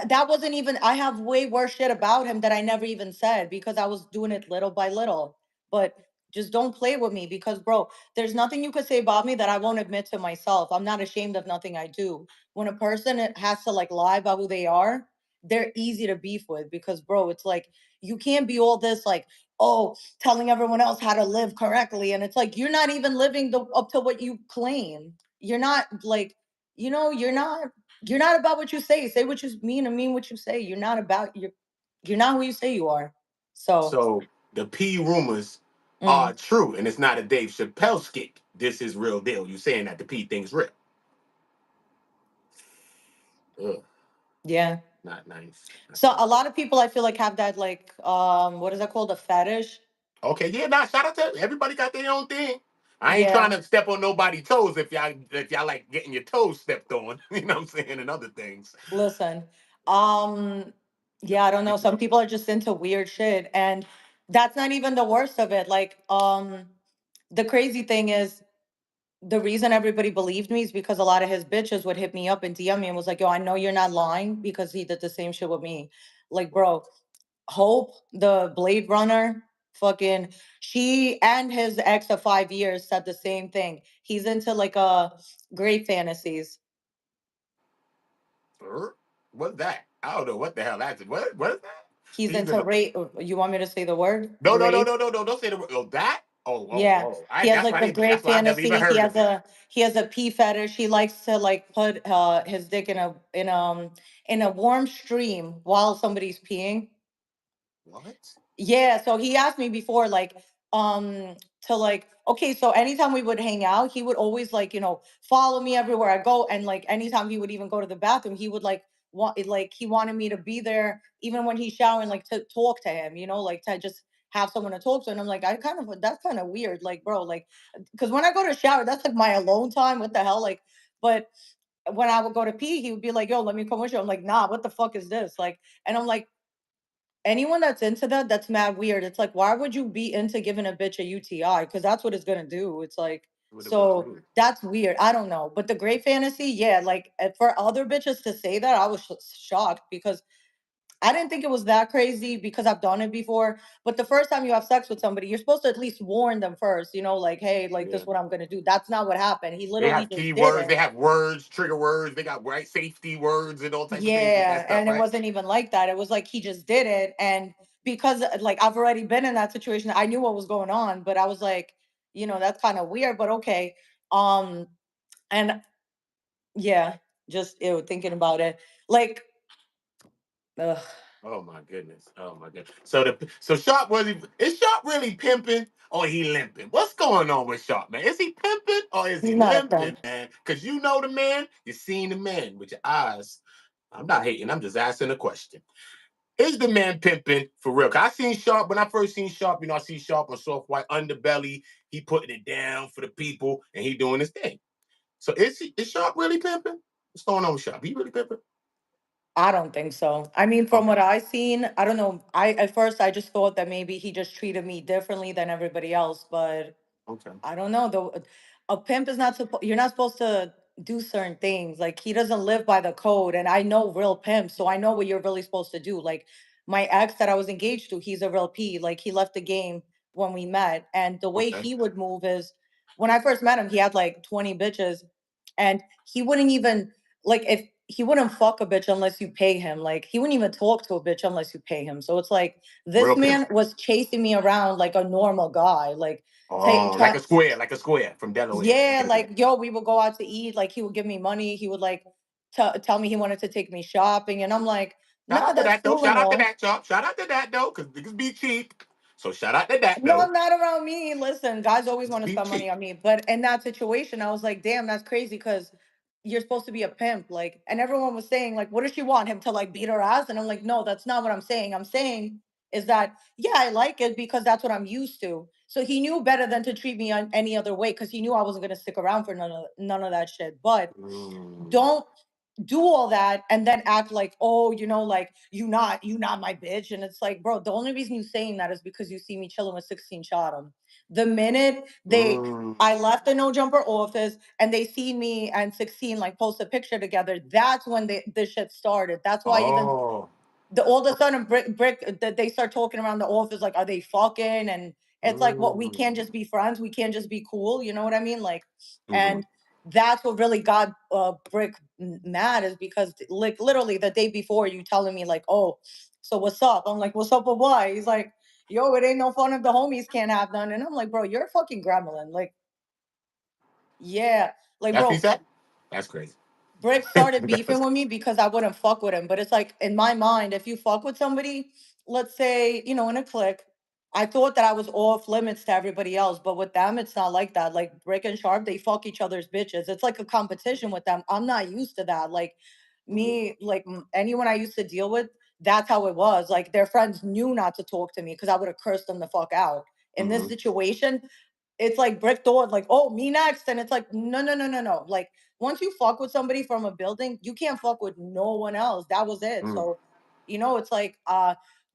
that wasn't even. I have way worse shit about him that I never even said because I was doing it little by little. But just don't play with me because, bro, there's nothing you could say about me that I won't admit to myself. I'm not ashamed of nothing I do. When a person has to like lie about who they are, they're easy to beef with because, bro, it's like you can't be all this like, oh, telling everyone else how to live correctly, and it's like you're not even living up to what you claim. You're not like, you're not about what you say. Say what you mean and mean what you say. You're not who you say you are. So, So the P rumors are mm, true and it's not a Dave Chappelle skit. This is real deal. You saying that the P thing's real. Ugh, yeah. not nice. Not So nice. a lot of people I feel like have that like what is that called? A fetish. Okay, yeah, nah, shout out to everybody got their own thing. I ain't trying Yeah. to step on nobody's toes if y'all like getting your toes stepped on, you know what I'm saying, and other things. Listen. Um The yeah, I don't know. people Some people are just into weird shit and that's not even the worst of it. Like the crazy thing is the reason everybody believed me is because a lot of his bitches would hit me up and DM me and was like, yo, I know you're not lying because he did the same shit with me. Like, bro, Hope, the Blade Runner, fucking, she and his ex of 5 years said the same thing. He's into like great fantasies. what's that? I don't know what the hell that's what is that? He's He's into in a rape. You want me to say the word? no no no Rape? no no no don't say the word. Oh, that Yeah. I He has that's like why the that's great why I never even fantasy. He heard has of it. a pee fetish. He likes to like put his dick in a warm stream while somebody's peeing. What? Yeah, so he asked me before, like, to like, okay, so anytime we would hang out, he would always like, follow me everywhere I go, and like anytime he would even go to the bathroom, he would like he wanted me to be there even when he's showering, like to talk to him, like to just have someone to talk to. And I'm like, I kind of that's kind of weird, like, bro, like, because when I go to shower, that's like my alone time. What the hell, like, but when I would go to pee, he would be like, yo, let me come with you. I'm like, nah, what the fuck is this, like, and I'm like anyone that's into that, that's mad weird. It's like, why would you be into giving a bitch a UTI? Because that's what it's gonna do. It's like, What it would so do? that's weird. I don't know. But the great fantasy, yeah, like for other bitches to say that, I was shocked because I didn't think it was that crazy because I've done it before. But the first time you have sex with somebody, you're supposed to at least warn them first, like, hey, like this Yeah. is what I'm gonna do. That's not what happened. He They literally have just did keywords, they it. have words, trigger words, they got right safety words and all type of things with that Yeah, stuff, and it right? wasn't even like that. It was like he just did it, and because like I've already been in that situation, I knew what was going on, but I was like, that's kind of weird, but okay. Um, and yeah, just thinking about it, like, ugh. Oh my goodness. Oh my goodness. So Sharp was is Sharp really pimping or he limping? What's going on with Sharp, man? Is he pimping or is He's he not a limping, pimp. man? Because you know the man, you seen the man with your eyes. I'm not hating. I'm just asking a question. Is the man pimping for real? 'Cause I seen Sharp when I first seen Sharp. I see Sharp on Soft White Underbelly. He putting it down for the people and he doing his thing. So is Sharp really pimping? What's going on with Sharp? He really pimping? I don't think so. I mean, from Okay. what I seen, I don't know. I at first I just thought that maybe he just treated me differently than everybody else, but Okay. I don't know. Though a pimp is not supposed. You're not supposed to do certain things. Like he doesn't live by the code, and I know real pimps, so I know what you're really supposed to do. Like my ex that I was engaged to, he's a real P. Like he left the game when we met, and the way Okay. he would move is when I first met him, he had like 20 bitches, and he wouldn't even like if he wouldn't fuck a bitch unless you pay him. Like he wouldn't even talk to a bitch unless you pay him. So it's like this Real pimp. man was chasing me around like a normal guy. Like Oh, like a square from Delaware. yeah, Okay. like yo, we would go out to eat. Like he would give me money. He would like tell me he wanted to take me shopping, and I'm like, Shout nah, out to that's that though. cool and Shout out to all. that, Chop. Shout out to that though, because niggas be cheap. So shout out to that No, though. not around me. Listen, guys always Niggas want to be spend money cheap. on me, but in that situation, I was like, damn, that's crazy because you're supposed to be a pimp. Like, and everyone was saying, like, what does she want him to like beat her ass? And I'm like, no, that's not what I'm saying. I'm saying is that yeah, I like it because that's what I'm used to. So he knew better than to treat me on any other way because he knew I wasn't gonna stick around for none of that shit. But Mm. don't do all that and then act like, oh, like you not my bitch. And it's like, bro, the only reason you saying that is because you see me chilling with 16 shot him. The minute Mm. I left the no jumper office and they see me and 16 like post a picture together, that's when this shit started. That's why even Oh. all of a sudden brick that they start talking around the office like, are they fucking? And it's like, what, we can't Mm. just be friends, we can't just be cool, you know what I mean? Like, Mm-hmm. and that's what really got Brick mad, is because like literally the day before you telling me like, oh, so what's up? I'm like, what's up with what? He's like, yo, it ain't no fun if the homies can't have none. And I'm like, bro, you're a fucking gremlin. Like, yeah, like That's what he bro, said? That's crazy. Brick started beefing with me because I wouldn't fuck with him. But it's like in my mind, if you fuck with somebody, let's say, in a clique, I thought that I was off limits to everybody else. But with them, it's not like that. Like Brick and Sharp, they fuck each other's bitches. It's like a competition with them. I'm not used to that. Like Mm. me, like anyone I used to deal with, that's how it was. Like their friends knew not to talk to me because I would have cursed them the fuck out. In this Mm-hmm. situation, it's like Brick thought like, oh, me next. And it's like, no, no, no, no, no. Like once you fuck with somebody from a building, you can't fuck with no one else. That was it. Mm. So, it's like,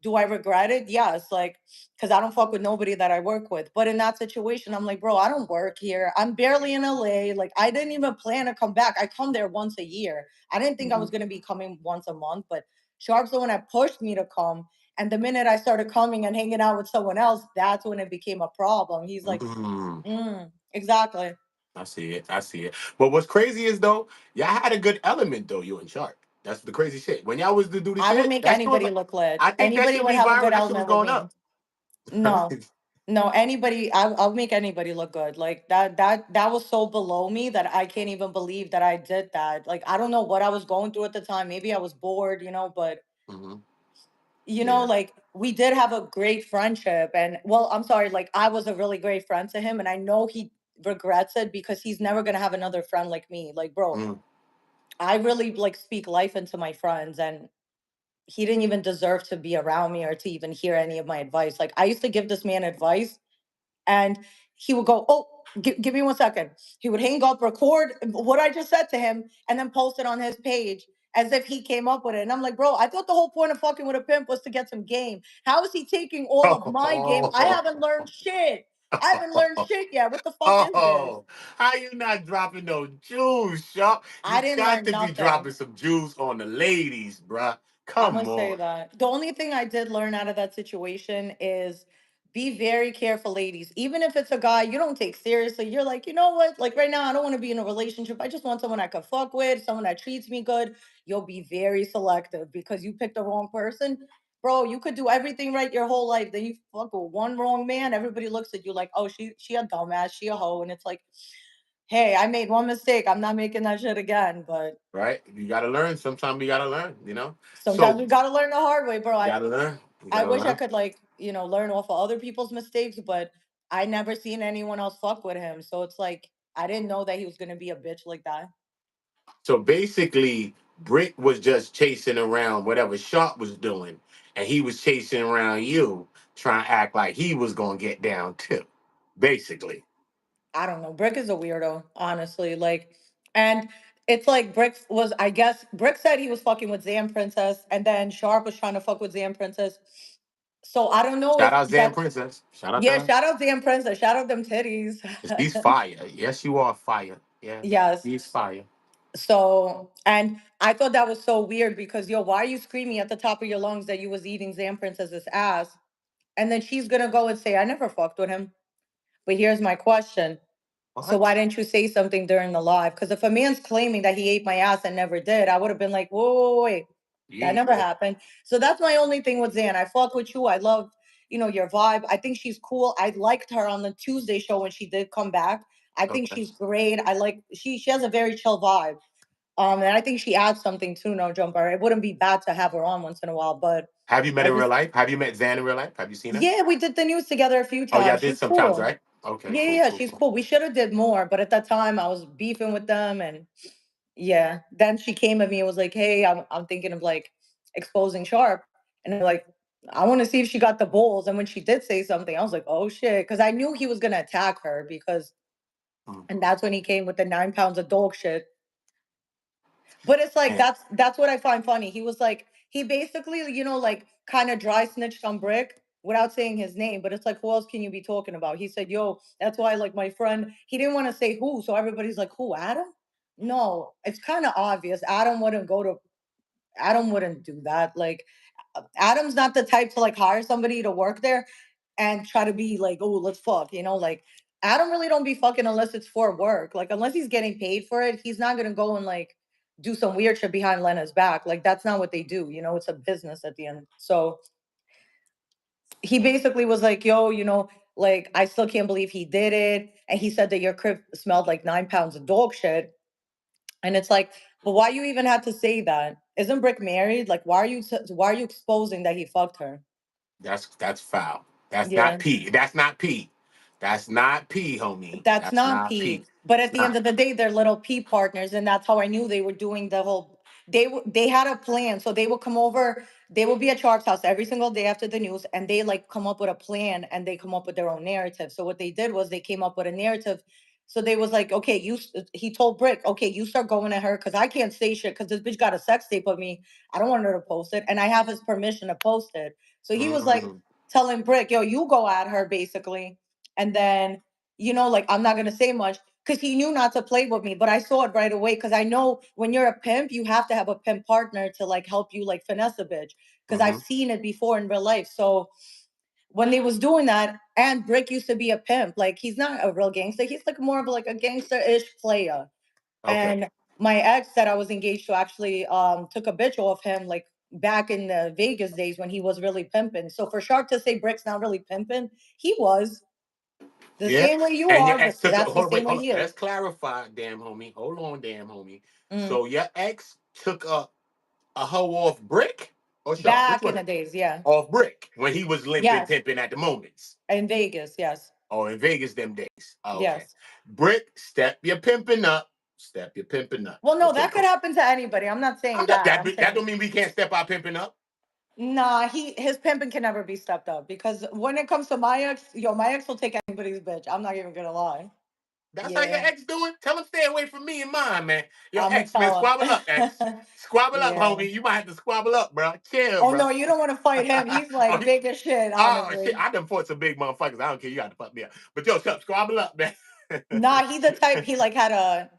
do I regret it? Yes, like, because I don't fuck with nobody that I work with. But in that situation, I'm like, bro, I don't work here. I'm barely in LA. Like, I didn't even plan to come back. I come there once a year. I didn't think I Mm-hmm. was gonna be coming once a month, but Sharp's the one that pushed me to come. And the minute I started coming and hanging out with someone else, that's when it became a problem. He's like, Mm. exactly. I see it. I see it. But what's crazy is though, y'all had a good element though, you and Shark. That's the crazy shit. When y'all was to do the I would shit, make that shit was anybody like, look lit. I think that Anybody should would be have a good viral. That shit was element with going me. up. No, no, anybody. I'll make anybody look good. Like that was so below me that I can't even believe that I did that. Like I don't know what I was going through at the time. Maybe I was bored, but Hmm. Yeah. like we did have a great friendship. And well, I'm sorry. Like I was a really great friend to him, and I know he regrets it because he's never gonna have another friend like me. Like, bro, Mm. I really like speak life into my friends, and he didn't even deserve to be around me or to even hear any of my advice. Like I used to give this man advice and he would go, oh, give me 1 second. He would hang up, record what I just said to him, and then post it on his page as if he came up with it. And I'm like, bro, I thought the whole point of fucking with a pimp was to get some game. How is he taking all of my game? I haven't learned shit. I haven't learned shit yet. What the fuck is this? Oh, how you not dropping no juice, Shark? I You didn't got learn to be nothing. dropping some juice on the ladies, bruh. I'm Come gonna say on. that. The only thing I did learn out of that situation is be very careful, ladies. Even if it's a guy you don't take seriously, you're like, you know what? Like right now, I don't want to be in a relationship. I just want someone I could fuck with, someone that treats me good. You'll be very selective because you picked the wrong person. Bro, you could do everything right your whole life. Then you fuck with one wrong man. Everybody looks at you like, oh, she a dumbass, she a hoe. And it's like, hey, I made one mistake. I'm not making that shit again. But right? You gotta learn. Sometimes you gotta learn, sometimes So we gotta learn the hard way, bro. you I gotta learn. You I gotta wish I learn. could like, learn off of other people's mistakes, but I never seen anyone else fuck with him. So it's like I didn't know that he was gonna be a bitch like that. So basically, Brick was just chasing around whatever Sharp was doing, and he was chasing around you, trying to act like he was gonna get down too. Basically, I don't know. Brick is a weirdo, honestly. Like, and it's like Brick was, I guess, Brick said he was fucking with Zam Princess, and then Sharp was trying to fuck with Zam Princess. So I don't know shout if out Zan that's, Princess. Shout out to yeah, her. shout out Zam Princess, shout out them titties. She's fire. Yes, you are fire. Yeah, Yes. she's fire. So, and I thought that was so weird because, yo, why are you screaming at the top of your lungs that you was eating Zam Princess's ass? And then she's gonna go and say, I never fucked with him. But here's my question. So why What? didn't you say something during the live? Because if a man's claiming that he ate my ass and never did, I would have been like, whoa, whoa, wait, that You, never happened. So that's my only thing with Zan. I fuck with you. I love, your vibe. I think she's cool. I liked her on the Tuesday show when she did come back. I think okay. she's great. I like she has a very chill vibe. And I think she adds something too, no jumper. It wouldn't be bad to have her on once in a while, but Have you met I in real just life? Have you met Zan in real life? Have you seen her? yeah, we did the news together a few Oh yeah, I times. did She's sometimes, cool. right? Okay, Yeah, yeah, cool, yeah, cool, she's cool. cool. We should have did more, but at that time I was beefing with them, and yeah. Then she came at me and was like, "Hey, I'm thinking of like exposing Sharp," and I'm like, "I want to see if she got the balls." And when she did say something, I was like, "Oh shit," because I knew he was gonna attack her because, Mm. and that's when he came with the 9 pounds of dog shit. But it's like And that's what I find funny. He was like he basically, like kind of dry snitched on Brick without saying his name. But it's like, who else can you be talking about? He said, "Yo, that's why like my friend." He didn't want to say who, so everybody's like, "Who? Adam?" No, it's kind of obvious. Adam wouldn't do that. Like, Adam's not the type to like hire somebody to work there and try to be like, oh, let's fuck. Like Adam really don't be fucking unless it's for work. Like unless he's getting paid for it, he's not gonna go and like do some weird shit behind Lena's back. Like that's not what they do. It's a business at the end. So he basically was like, yo, like I still can't believe he did it. And he said that your crib smelled like 9 pounds of dog shit. And it's like, but why you even had to say that? Isn't Brick married? Like, why are you exposing that he fucked her? that's foul. That's not Yeah, P. That's not P. That's not P, homie. that's That's not not P. P. But It's at the end not. of the day, they're little P partners, and that's how I knew they were doing the whole. They had a plan, so they would come over. They would be at Shark's house every single day after the news, and they like come up with a plan, and they come up with their own narrative. So what they did was they came up with a narrative. So they was like, okay, he told Brick, okay, you start going at her because I can't say shit because this bitch got a sex tape of me. I don't want her to post it, and I have his permission to post it. So he was like Mhm. telling Brick, yo, you go at her basically, and then like I'm not gonna say much because he knew not to play with me, but I saw it right away because I know when you're a pimp, you have to have a pimp partner to like help you like finesse a bitch because I've Mhm. seen it before in real life. So when they was doing that, and Brick used to be a pimp, like he's not a real gangster, he's like more of like a gangster-ish player. Okay. And my ex that I was engaged to actually took a bitch off him like back in the Vegas days when he was really pimping. So for Shark to say Brick's not really pimping, he was. The Yeah. same way you And your are, ex took a that's the hold on, same wait, way hold on. he is. Let's clarify, damn homie. Hold on, damn homie. Mm. So your ex took a hoe off Brick or Sharp? Which Back in one? the days, yeah. Off Brick when he was limping, Yes. pimping at the moments. In Vegas, yes. Oh, in Vegas them days. Oh, okay. Yes. Brick, step your pimping up. Step your pimping up. Well, no, Okay, that could go. happen to anybody. I'm not saying I'm not, that. that I'm that saying don't mean we can't step our pimping up. nah, his pimping can never be stepped up because when it comes to my ex, yo, my ex will take anybody's bitch. I'm not even gonna lie. That's how your Yeah, ex doing. Tell him stay away from me and mine, man. Your I'm gonna ex, man, tell squabble up, ex. him. Squabble up, Yeah. homie. You might have to squabble up, bro. Chill, Oh bro. no, you don't want to fight him. He's oh, like big as shit, shit. honestly. I done fought some big motherfuckers. I don't care. You got to fuck me up. But yo, squabble up, man. Nah, he's the type. He like had a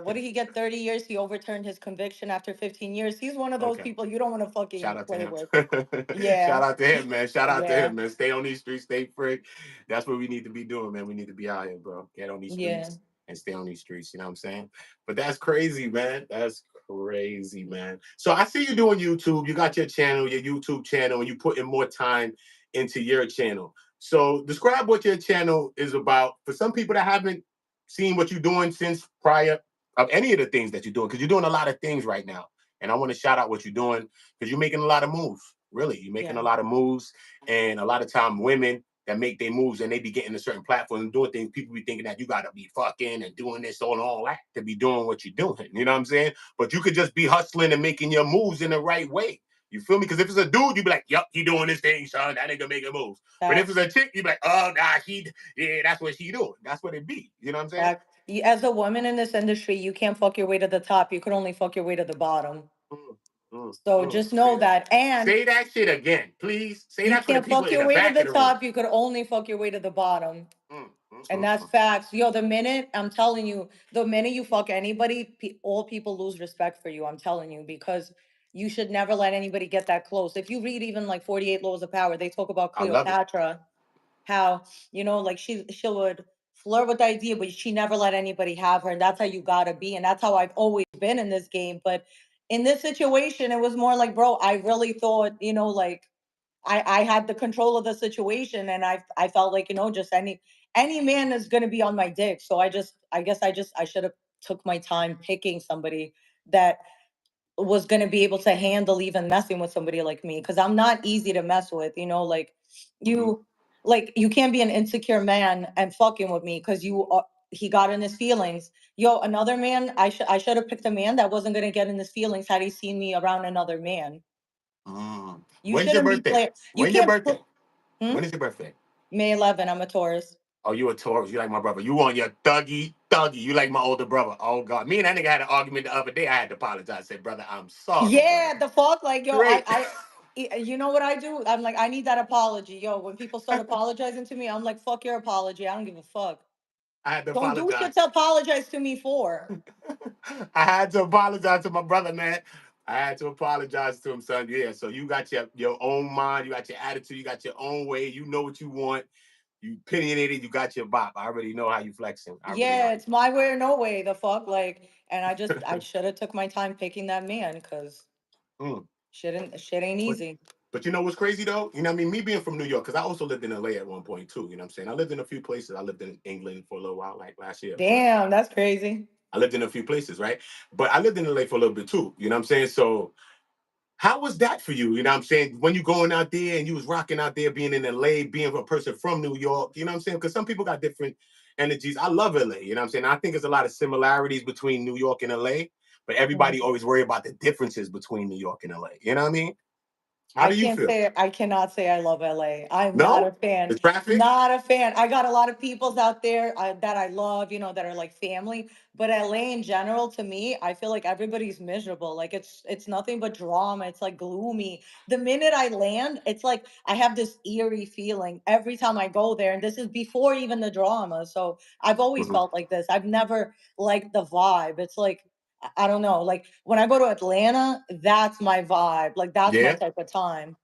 what did he get? 30 years. He overturned his conviction after 15 years. He's one of those okay. people you don't want to Shout fucking out to play him. with. Yeah, Shout out to him, man. Shout out to yeah, him, man. Stay on these streets, stay free. That's what we need to be doing, man. We need to be out here, bro. Get on these yeah, streets and stay on these streets. You know what I'm saying? But that's crazy, man. That's crazy, man. So I see you doing YouTube. You got your channel, your YouTube channel, and you putting more time into your channel. So describe what your channel is about for some people that haven't seen what you're doing since prior of any of the things that you're doing, because you're doing a lot of things right now. And I want to shout out what you're doing because you're making a lot of moves. Really, you're making a lot of moves, and a lot of time women that make their moves and they be getting a certain platform and doing things, people be thinking that you gotta be fucking and doing this all that to be doing what you're doing. You know what I'm saying? But you could just be hustling and making your moves in the right way. You feel me? Because if it's a dude, you be like, "Yup, he doing this thing, son. That nigga making moves." But if it's a chick, you be like, "Oh, nah, that's what she doing. That's what it be." You know what I'm saying? As a woman in this industry, you can't fuck your way to the top. You can only fuck your way to the bottom. So just know that. And say that shit again, please. Say you that for the can't people fuck in your the way to back the of the room. top. You could only fuck your way to the bottom. And that's facts. Yo, the minute, I'm telling you, the minute you fuck anybody, all people lose respect for you. I'm telling you, because you should never let anybody get that close. If you read even like 48 Laws of Power, they talk about I love it. Cleopatra, how, like she would flirt with the idea, but she never let anybody have her. And that's how you gotta be. And that's how I've always been in this game. But in this situation, it was more like, bro, I really thought, like I had the control of the situation, and I felt like, just any man is gonna be on my dick. So I guess I should have took my time picking somebody that was gonna be able to handle even messing with somebody like me, because I'm not easy to mess with. Like you like you can't be an insecure man and fucking with me because he got in his feelings. Yo, another man, I should have picked a man that wasn't gonna get in his feelings had he seen me around another man. You When's your shouldn't be birthday? playing. You When your can't. birthday? Hmm? When is your birthday? May 11. I'm a Taurus. Oh, you a Taurus. You like my brother. You on your thuggy. You like my older brother. Oh, God. Me and that nigga had an argument the other day. I had to apologize. I said, brother, I'm sorry, brother. Yeah, the fuck, like yo, Great. you know what I do? I'm like, I need that apology, yo. When people start apologizing to me, I'm like, fuck your apology. I don't give a fuck. I had to Don't do apologize. shit to apologize to me for. I had to apologize to my brother, man. I had to apologize to him, son. Yeah, so you got your own mind. You got your attitude. You got your own way. You know what you want. You opinionated. You got your bop. I already know how you flexing. I really know Yeah, how it's my way or no way. The fuck, like, and I should have took my time picking that man because you. shit ain't But easy. but you know what's crazy though? You know what I mean? Me being from New York, because I also lived in LA at one point too. You know what I'm saying? I lived in a few places. I lived in England for a little while, like last year. But Damn, that's crazy. I lived in a few places, right? But I lived in LA for a little bit too. You know what I'm saying? So how was that for you? You know what I'm saying? When you going out there and you was rocking out there, being in LA, being a person from New York, you know what I'm saying? Because some people got different energies. I love LA, you know what I'm saying? I think there's a lot of similarities between New York and LA, but everybody Mhm. always worry about the differences between New York and LA. You know what I mean? How do you feel? I cannot say I love LA. I'm not No? a fan. The traffic? Not a fan. I got a lot of peoples out there that I love, that are like family. But LA in general, to me, I feel like everybody's miserable. Like it's nothing but drama. It's like gloomy. The minute I land, it's like I have this eerie feeling every time I go there. And this is before even the drama. So I've always Mhm. felt like this. I've never liked the vibe. It's like I don't know. Like when I go to Atlanta, that's my vibe. Like that's my Yeah. type of time.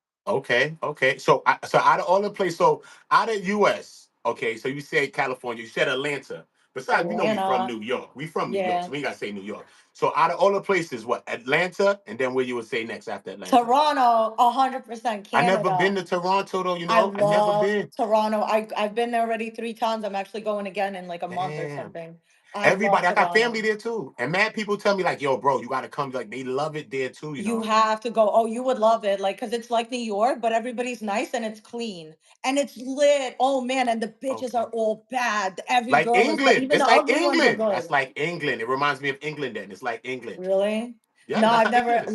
Okay. So, so out of all the places, so out of U.S., okay. So you said California, you said Atlanta. Besides, we know we from Atlanta, New York. We from New York, yeah. so we ain't gotta say New York. So out of all the places, what Atlanta, and then where you would say next after Atlanta? Toronto, 100% I never Canada. been to Toronto though. I I never love been. Toronto. I've been there already 3 times. I'm actually going again in like a month or Damn. something. I love Everybody, I got family Toronto. there too, and mad people tell me like, "Yo, bro, you gotta come." Like they love it there too. You You know. have to go. Oh, you would love it. Like, cause it's like New York, but everybody's nice and it's clean and it's lit. Oh man, and the bitches Okay. are all bad. Every Like girl is bad. England. Even the It's like ugly ones are England. good. That's like England. It reminds me of England. Then it's like England. Really? Yeah, No, that's I've how England never. is.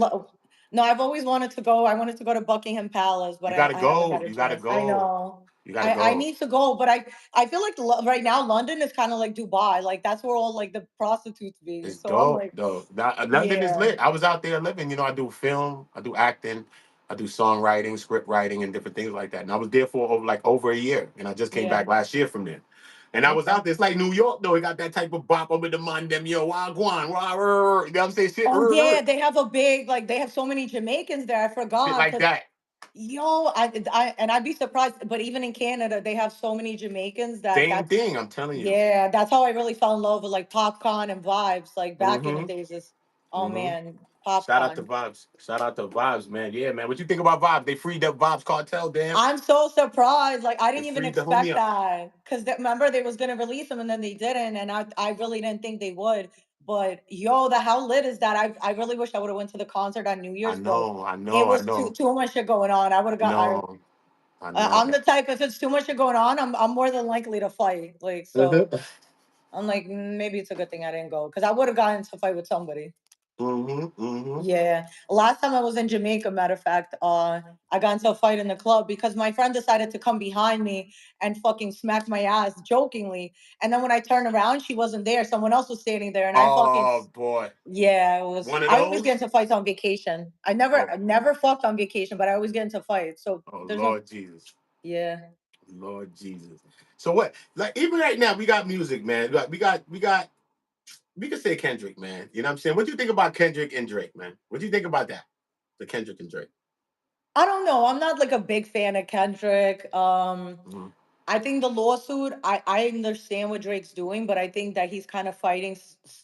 No, I've always wanted to go. I wanted to go to Buckingham Palace, but You gotta I haven't go. had a You gotta chance. I go. know. You gotta I go. need to go, but I feel like right now London is kind of like Dubai. Like that's where all like the prostitutes be. It's So I'm dope, like, though. London is yeah, lit. I was out there living. I do film, I do acting, I do songwriting, script writing, and different things like that. And I was there for over a year, and I just came yeah. back last year from there. And I was Okay. out there. It's like New York, though. It got that type of bop over the man, them, yo, wagwan, rah, rah, you know what I'm saying? Shit, Oh yeah, they have a big like they have so many Jamaicans there. I shit forgot like because that. yo, I'd be surprised, but even in Canada, they have so many Jamaicans Same that's thing, I'm telling you. yeah, that's how I really fell in love with like popcorn and vibes like back in the Mm-hmm. days. Oh Mm-hmm. man. Shout out to popcorn. Vibes. Shout out to Vibes, man. Yeah, man. What you think about Vibes? They freed up Vibes Cartel, damn. I'm so surprised. Like I They didn't even freed the homie expect up. that because remember they was gonna release them and then they didn't, and I really didn't think they would. But yo, the how lit is that? I really wish I would have went to the concert on New I Year's, bro. know, I It know, I was too know. too much shit going on. I would have got. No, I know. I'm the type if it's too much shit going on, I'm more than likely to fight. Like so, I'm like maybe it's a good thing I didn't go because I would have gotten into a fight with somebody. Mm-hmm. Yeah. Last time I was in Jamaica, matter of fact, I got into a fight in the club because my friend decided to come behind me and fucking smack my ass jokingly. And then when I turned around, she wasn't there. Someone else was standing there and I fucking Oh boy. yeah, it was One of I always get those? into fights on vacation. I Oh, never fucked on vacation, but I always get into fights. So oh there's no Lord Jesus. yeah. Lord Jesus. So what? Like even right now, we got music, man. Like, we could say Kendrick, man. You know what I'm saying? What do you think about Kendrick and Drake, man? What do you think about that? The Kendrick and Drake. I don't know. I'm not like a big fan of Kendrick. Mhm. I think the lawsuit, I understand what Drake's doing, but I think that he's kind of fighting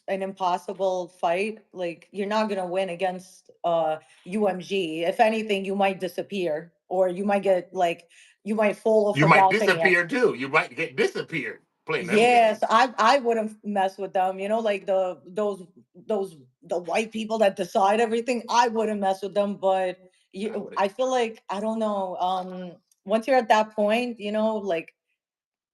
an impossible fight. Like you're not gonna win against UMG. If anything, you might disappear, or you might get like you might fall off You a might balcony. disappear too. You might get disappeared playing them Yes, games. I wouldn't mess with them. You know, like those the white people that decide everything. I wouldn't mess with them, but I would. I feel like I don't know. Once you're at that point, you know, like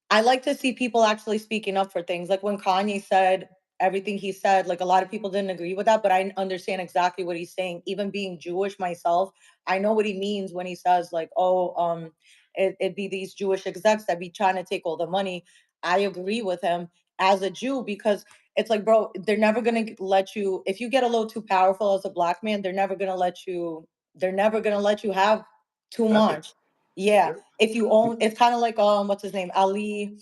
I like to see people actually speaking up for things. Like when Kanye said everything he said, like a lot of people didn't agree with that, but I understand exactly what he's saying. Even being Jewish myself, I know what he means when he says like, "Oh, it be these Jewish execs that be trying to take all the money." I agree with him as a Jew because it's like, bro, they're never gonna let you. If you get a little too powerful as a black man, they're never gonna let you. They're never gonna let you have too Nothing. much. Yeah, Yep. if you own it's kind of like what's his name, Ali.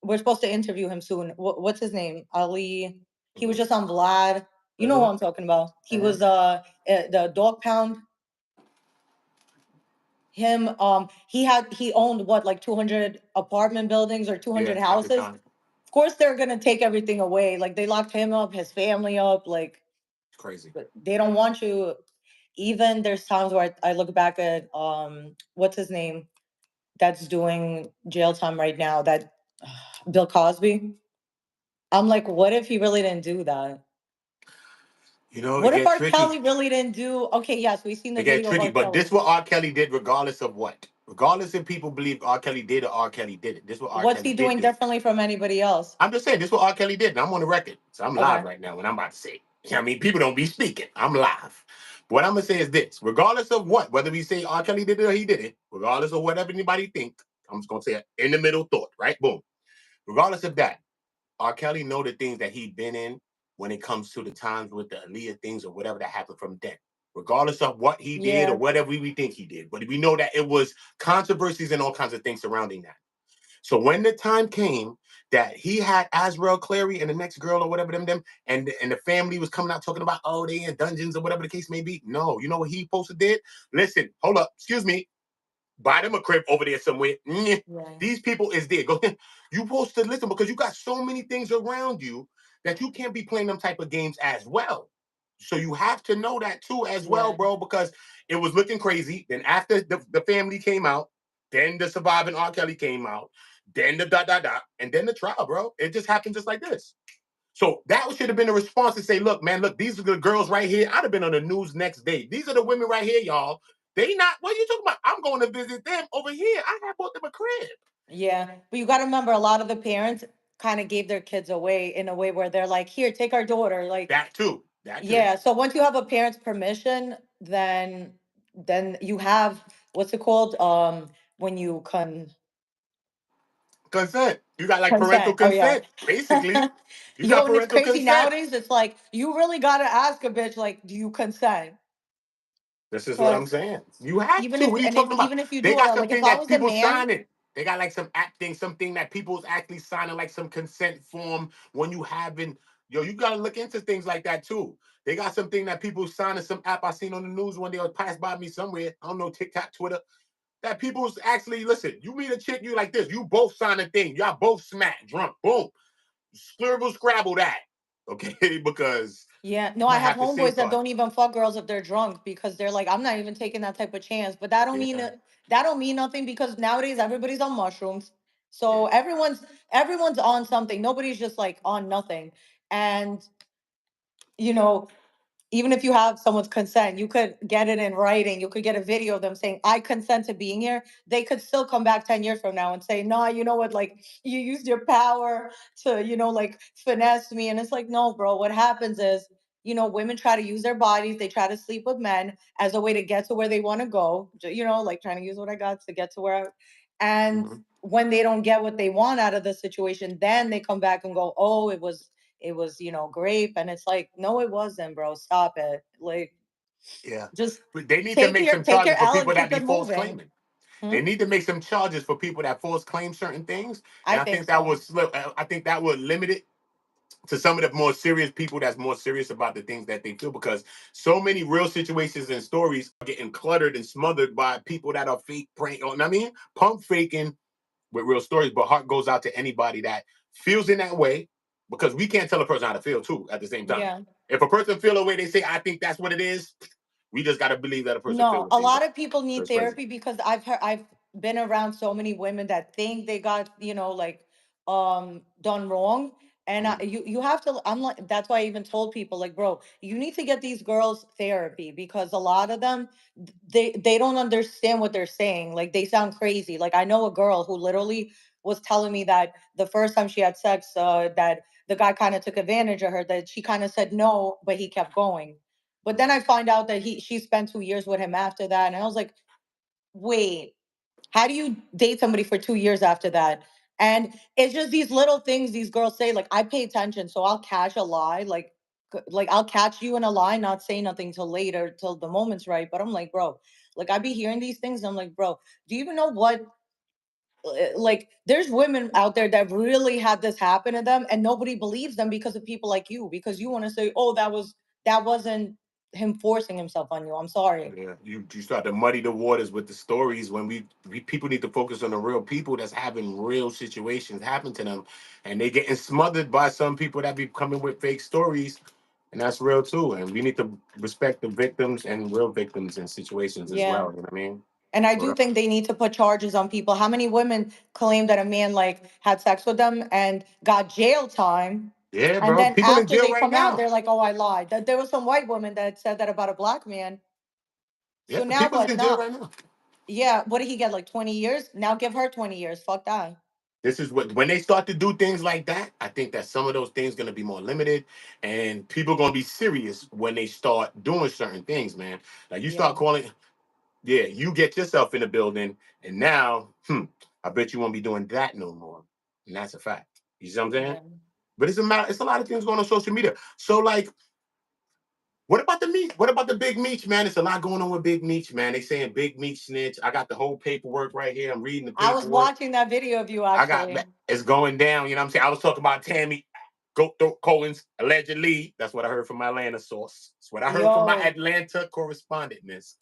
We're supposed to interview him soon. What's his name, Ali? He was Mhm. just on Vlad. You know what Mhm. I'm talking about. He Mhm. was the dog pound. Him he owned what, like 200 apartment buildings or 200 Yeah, at the houses. time. Of course they're gonna take everything away. Like they locked him up, his family up. Like It's crazy. they don't want you. Even there's times where I look back at what's his name that's doing jail time right now, that Bill Cosby. I'm like, what if he really didn't do that? You know, it What if get R. tricky. Kelly really didn't do? Okay, yes, we've seen the It get video of tricky. R. But this Kelly. what R. Kelly did, regardless of what. Regardless if people believe R. Kelly did or R. Kelly did it. This what R. What's Kelly he did doing do. differently from anybody else? I'm just saying, this is what R. Kelly did, and I'm on the record. So I'm live Okay. right now when I'm about to say it. You know what I mean? People don't be speaking. I'm live. What I'm gonna say is this: regardless of what, whether we say R. Kelly did it or he did it, regardless of whatever anybody think, I'm just gonna say it in the middle thought, right? Boom. Regardless of that, R. Kelly know the things that he been in when it comes to the times with the Aaliyah things or whatever that happened from then. Regardless of what he did or Yeah. whatever we think he did, but we know that it was controversies and all kinds of things surrounding that. So when the time came that he had Azrael Clary and the next girl or whatever them, and the family was coming out talking about, oh, they in dungeons or whatever the case may be. No, you know what he supposed to did? Listen, hold up, excuse me, buy them a crib over there somewhere. Yeah. These people is there. Go, you supposed to listen because you got so many things around you that you can't be playing them type of games as well. So you have to know that too as well, Yeah. bro, because it was looking crazy. Then after the family came out, then the surviving R. Kelly came out, then the dot dot dot, and then the trial, bro. It just happened just like this. So that should have been a response to say, look, man, look, these are the girls right here. I'd have been on the news next day. These are the women right here, y'all. They not, what are you talking about? I'm going to visit them over here. I have bought them a crib. Yeah. But you got to remember, a lot of the parents kind of gave their kids away in a way where they're like, here, take our daughter. Like, That too. That too. yeah. So once you have a parent's permission, then you have what's it called? When you Consent. You got like parental consent. Oh yeah. consent, basically. You got Yo, and it's parental crazy consent. nowadays. It's like you really gotta ask a bitch, like, do you consent? This is what I'm Because saying. You have to. What are you talking about? even if you They do got it, like if something I that was a people man, signing. They got like some app thing, something that people's actually signing, like some consent form when you having. Yo, you gotta look into things like that too. They got something that people signing, some app I seen on the news one day or passed by me somewhere. I don't know, TikTok, Twitter. That people's actually listen. You meet a chick, you like this. You both sign a thing. Y'all both smack, drunk, boom, scribble, scrabble that. Okay, because Yeah, no, You I might have have to homeboys that safeguard. don't even fuck girls if they're drunk because they're like, I'm not even taking that type of chance. But that don't mean Yeah, that don't mean nothing because nowadays everybody's on mushrooms, so yeah. everyone's on something. Nobody's just like on nothing, and you know even if you have someone's consent, you could get it in writing. You could get a video of them saying, I consent to being here. They could still come back 10 years from now and say, no, you know what? Like, you used your power to, like, finesse me. And it's like, no, bro. What happens is, women try to use their bodies. They try to sleep with men as a way to get to where they want to go, like trying to use what I got to get to where and Mhm. when they don't get what they want out of the situation, then they come back and go, oh, it was grape, and it's like, no, it wasn't, bro. Stop it. Like, Yeah. just But they need to take make your some take your charges for L and people that keep be it false moving. claiming. Hmm? They need to make some charges for people that false claim certain things, I and I think think that so. would slip. I think that would limit it to some of the more serious people that's more serious about the things that they feel, because so many real situations and stories are getting cluttered and smothered by people that are fake prank. You know what I mean? Pump faking with real stories. But heart goes out to anybody that feels in that way, because we can't tell a person how to feel too at the same time. Yeah. If a person feel a way, they say, I think that's what it is. We just got to believe that a person feel No, what a they feel. lot of people So need it's crazy. therapy because I've been around so many women that think they got, like done wrong. And Mhm. you have to, I'm like, that's why I even told people, like, bro, you need to get these girls therapy because a lot of them, they don't understand what they're saying. Like, they sound crazy. Like, I know a girl who literally was telling me that the first time she had sex, that the guy kind of took advantage of her, that she kind of said no, but he kept going. But then I find out that she spent 2 years with him after that. And I was like, wait, how do you date somebody for 2 years after that? And it's just these little things these girls say. Like, I pay attention, so I'll catch a lie. Like I'll catch you in a lie, not say nothing till later, till the moment's right. But I'm like, bro, like I be hearing these things. And I'm like, bro, do you even know what like there's women out there that really had this happen to them and nobody believes them because of people like you, because you want to say, oh, that wasn't him forcing himself on you. I'm sorry. Yeah, you start to muddy the waters with the stories when we people need to focus on the real people that's having real situations happen to them, and they getting smothered by some people that be coming with fake stories, and that's real too. And we need to respect the victims and real victims in situations as Yeah. well. You know what I mean? And I do Well, think they need to put charges on people. How many women claim that a man like had sex with them and got jail time, yeah, and bro. then People in after jail they right come out now. they're like, oh, I lied. That there was some white woman that said that about a black man. Yeah, So now people what? in jail Now, right now. yeah, what did he get, like 20 years? Now give her 20 years. Fuck that. This is what, when they start to do things like that, I think that some of those things gonna be more limited, and people gonna be serious when they start doing certain things, man. Like you Yeah. start calling, yeah, you get yourself in the building, and now, I bet you won't be doing that no more, and that's a fact. You see what I'm saying? Yeah. But it's a lot of things going on social media. So like, what about the meat? What about the Big Meech, man? It's a lot going on with Big Meech, man. They saying Big Meech snitch. I got the whole paperwork right here. I'm reading the I was paperwork. watching that video of you I got, actually. it's going down. You know what I'm saying? I was talking about Tammy Goat Throat Collins, allegedly. That's what I heard from my Atlanta source. That's what I heard from my Yo, Atlanta correspondent, miss.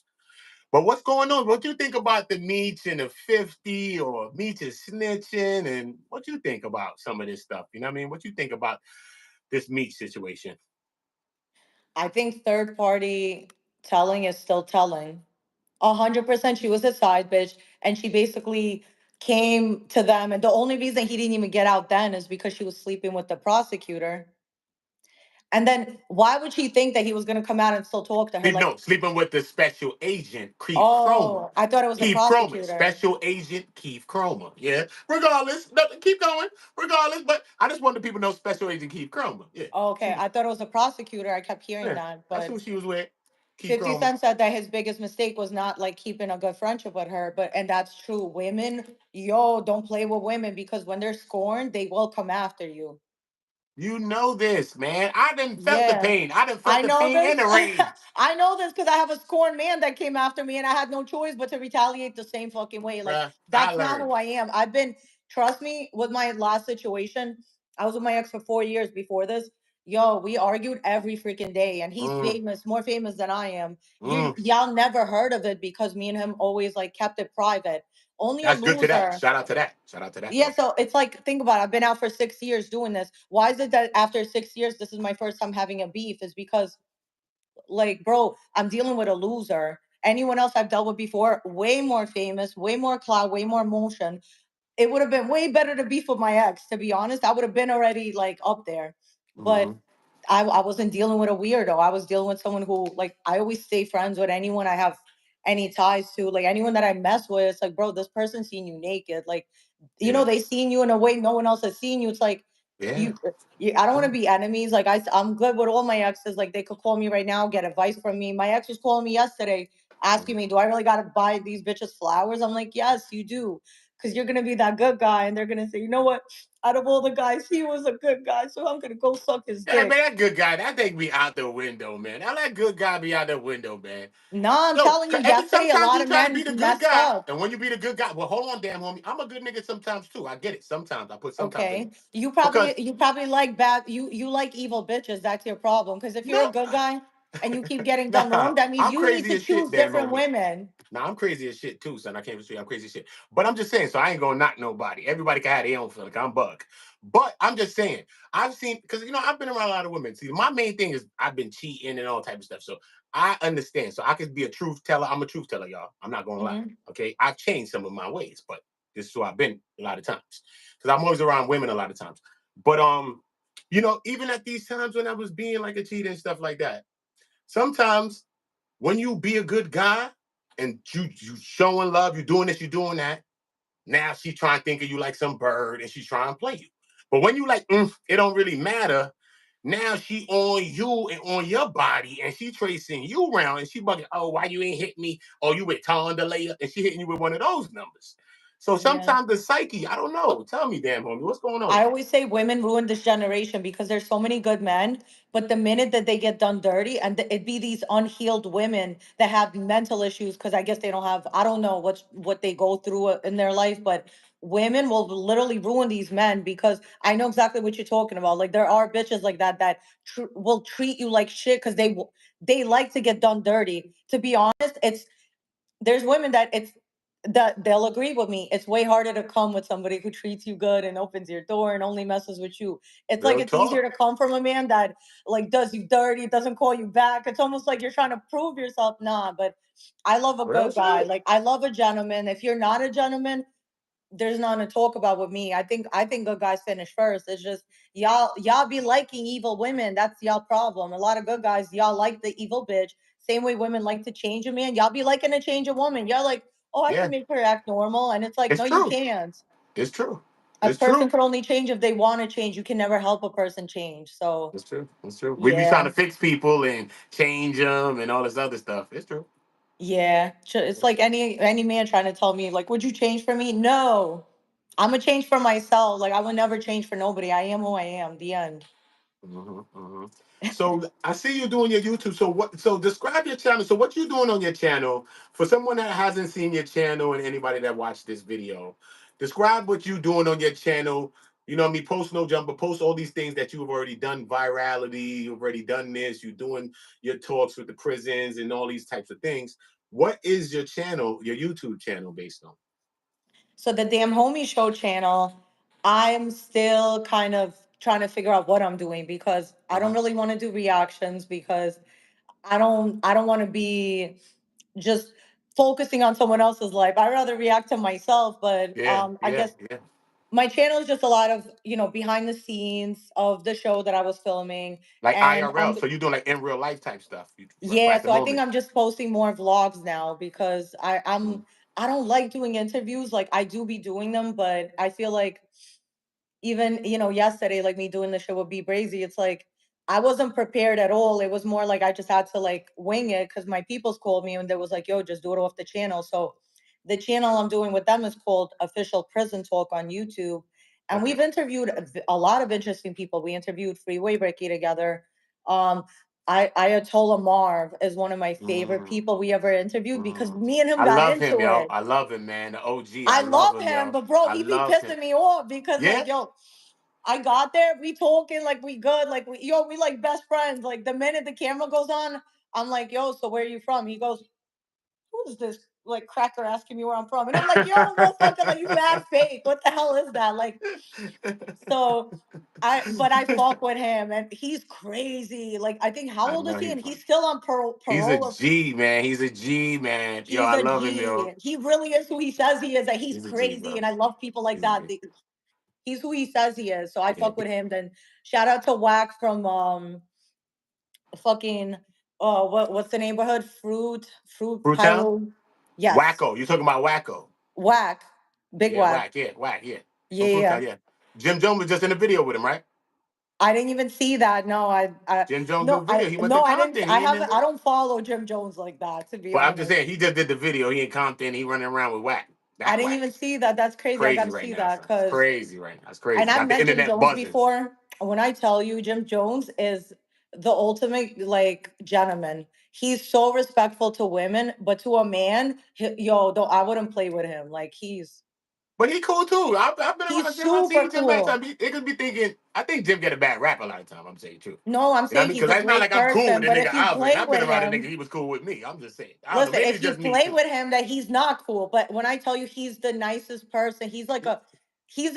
But what's going on? What you think about the Meech and the 50, or Meech is snitching? And what you think about some of this stuff? You know what I mean? What you think about this Meech situation? I think third party telling is still telling. 100% she was a side bitch, and she basically came to them, and the only reason he didn't even get out then is because she was sleeping with the prosecutor. And then why would she think that he was going to come out and still talk to her? Like, No, sleeping with the special agent, Keith Cromer. oh, I thought it was the Keith Cromer, prosecutor. special agent Keith Cromer. Yeah. Regardless, no, keep going. Regardless, but I just wanted people to know special agent Keith Cromer. Yeah. Oh, okay, I thought it was the prosecutor. I kept hearing Yeah. that, That's but who she was with. Keith 50 Cromer. Cent said that his biggest mistake was not like keeping a good friendship with her. But, and that's true. Women, yo, don't play with women because when they're scorned, they will come after you. You know this, man. I done felt the Yeah. pain. I done felt I the know pain this. and the rain. I know this because I have a scorned man that came after me and I had no choice but to retaliate the same fucking way. Like, Bruh, I that's not learned. who I am. Trust me, with my last situation, I was with my ex for 4 years before this. Yo, we argued every freaking day, and he's Mm, famous, more famous than I am. mm, Y'all never heard of it because me and him always like kept it private. Only a That's good to that. loser. Shout out to that. Shout out to that Yeah, though. so it's like, think about it. I've been out for 6 years doing this. Why is it that after 6 years, this is my first time having a beef? Is because, like, bro, I'm dealing with a loser. Anyone else I've dealt with before, way more famous, way more clout, way more emotion. It would have been way better to beef with my ex, to be honest. I would have been already like up there. But Hmm. I wasn't dealing with a weirdo. I was dealing with someone who, like, I always stay friends with anyone I have any ties to. Like, anyone that I mess with, it's like, bro, this person's seen you naked. Like, Yeah. they seen you in a way no one else has seen you. It's like, Yeah. you I don't want to be enemies. Like, I'm good with all my exes. Like, they could call me right now, get advice from me. My ex was calling me yesterday, asking me, do I really gotta buy these bitches flowers? I'm like, yes, you do. Because you're gonna be that good guy, and they're gonna say, you know what? Out of all the guys, he was a good guy, so I'm gonna go suck his Yeah, man, dick. that good guy, that thing be out the window, man. Now that good guy be out the window, man. No, I'm No, telling you, every yesterday a sometimes lot you of try to be men the good messed guy, up. and when you be the good guy, well, hold on, damn homie, I'm a good nigga sometimes too. I get it. Sometimes I put sometimes in Okay, it you because probably like bad. You like evil bitches. That's your problem. Because if you're no, a good guy and you keep getting dumped nah, on, that means I'm you need crazy to as shit, choose damn different homie. women. Now I'm crazy as shit too, son. I can't even say I'm crazy as shit. But I'm just saying, so I ain't gonna knock nobody. Everybody can have their own feeling. I'm bug. But I'm just saying, I've seen because I've been around a lot of women. See, my main thing is I've been cheating and all type of stuff. So I understand. So I could be a truth teller. I'm a truth teller, y'all. I'm not gonna lie. Mhm. Okay. I've changed some of my ways, but this is who I've been a lot of times. Because I'm always around women a lot of times. But even at these times when I was being like a cheater and stuff like that, sometimes when you be a good guy and you showing love, you doing this, you doing that. Now she's trying to think of you like some bird and she's trying to play you. But when you like, it don't really matter. Now she on you and on your body and she tracing you around and she bugging, oh, why you ain't hit me? Oh, you with Tonda later and she hitting you with one of those numbers. So Yeah. sometimes the psyche, I don't know. Tell me, damn homie, what's going on I there? always say women ruin this generation because there's so many good men, but the minute that they get done dirty, and it be these unhealed women that have mental issues because I guess they don't have, I don't know what they go through in their life, but women will literally ruin these men because I know exactly what you're talking about. Like, there are bitches like that that will treat you like shit because they like to get done dirty. To be honest, it's there's women that they'll agree with me. It's way harder to come with somebody who treats you good and opens your door and only messes with you. It's like Real it's easier talk. to come from a man that, like, does you dirty, doesn't call you back. It's almost like you're trying to prove yourself. Nah, but I love a Real good guy. shit. Like, I love a gentleman. If you're not a gentleman, there's nothing to talk about with me. I think good guys finish first. It's just y'all be liking evil women. That's y'all problem. A lot of good guys, y'all like the evil bitch. Same way women like to change a man. Y'all be liking to change a woman. Y'all like, oh, I can Yeah, make her act normal. And it's like, it's no, you true. can't. It's true. A It's person true. could only change if they want to change. You can never help a person change. So It's true. It's true. We be trying yeah. to fix people and change them and all this other stuff. It's true. Yeah. It's like any man trying to tell me, like, would you change for me? No. I'm gonna change for myself. Like, I would never change for nobody. I am who I am. The end. So I see you doing your YouTube. So what? So describe your channel. So what you doing on your channel for someone that hasn't seen your channel and anybody that watched this video? Describe what you doing on your channel. You know what I mean? Post no jump, but post all these things that you've already done. Virality. You've already done this. You're doing your talks with the prisons and all these types of things. What is your channel, your YouTube channel, based on? So the Damn Homie Show channel, I'm still kind of trying to figure out what I'm doing because I don't Uh-huh. really want to do reactions because I don't want to be just focusing on someone else's life. I rather react to myself, but Yeah, I yeah, guess yeah. my channel is just a lot of, behind the scenes of the show that I was filming. Like And IRL. So you doing like in real life type stuff for yeah, at the so I think moment. I'm just posting more vlogs now because Mm. I don't like doing interviews. Like, I do be doing them, but I feel like even yesterday, like me doing the show with Be Brazy, it's like I wasn't prepared at all. It was more like I just had to like wing it because my people's called me and they was like, yo, just do it off the channel. So the channel I'm doing with them is called Official Prison Talk on YouTube. And Okay. we've interviewed a lot of interesting people. We interviewed Freeway Ricky together. um Ayatollah Marv is one of my favorite Mm. people we ever interviewed because Mm. me and him I got love him, into yo. it. I love him, man. The OG. I I love love him, him, yo. but bro, I he be love him. pissing me off because, Yeah? like, yo, I got there, we talking like we good, like we like best friends. Like, the minute the camera goes on, I'm like, yo, so where are you from? He goes, who's this? like cracker asking me where I'm from, and I'm like, yo, motherfucker, like you mad fake. What the hell is that? Like, so but I fuck with him, and he's crazy. Like, I think how I old is know he? he's And fun. he's still on He's a parole. G, man. He's a G, man. Yo, He's I a love him, yo. G. He really is who he says he is. That he's He's a G, crazy, bro. and I love people like He's a that. G. He's who he says he is. So I Yeah. fuck with him. Then shout out to Whack from fucking what's the neighborhood? Fruit Fruit Town? Pyro. Yes, Wacko. You talking about Wacko? Whack, big Yeah, Whack. Whack. Yeah, Whack. Yeah. Yeah, From Fruit yeah. Town. Yeah. Jim Jones was just in the video with him, right? I didn't even see that. No, Jim Jones do a no, video. He went to I didn't. Compton. I He in the haven't. I video. don't follow Jim Jones like that, to be But I'm just honest. saying, he just did the video. He in Compton. He running around with Whack. I That didn't Whack. even see that. That's crazy. I got Crazy to right see now, that son. It's because, crazy right now. It's and crazy. I've Got the met Jim internet Jones buzzing. before. When I tell you, Jim Jones is the ultimate like gentleman. He's so respectful to women, but to a man, yo, though I wouldn't play with him. Like But he cool too. I've been he's around Jim. I've super seen Jim back cool. time. They could be thinking, I think Jim get a bad rap a lot of time. I'm saying true. No, I'm You know what I saying mean? he's Because a it's not great like I'm cool with person, the but nigga if you Alvin. play I've been with around a nigga. him, He was cool with me. I'm just saying. I don't know. listen, Maybe if it's you just me play too. with him, that he's not cool. But when I tell you he's the nicest person, he's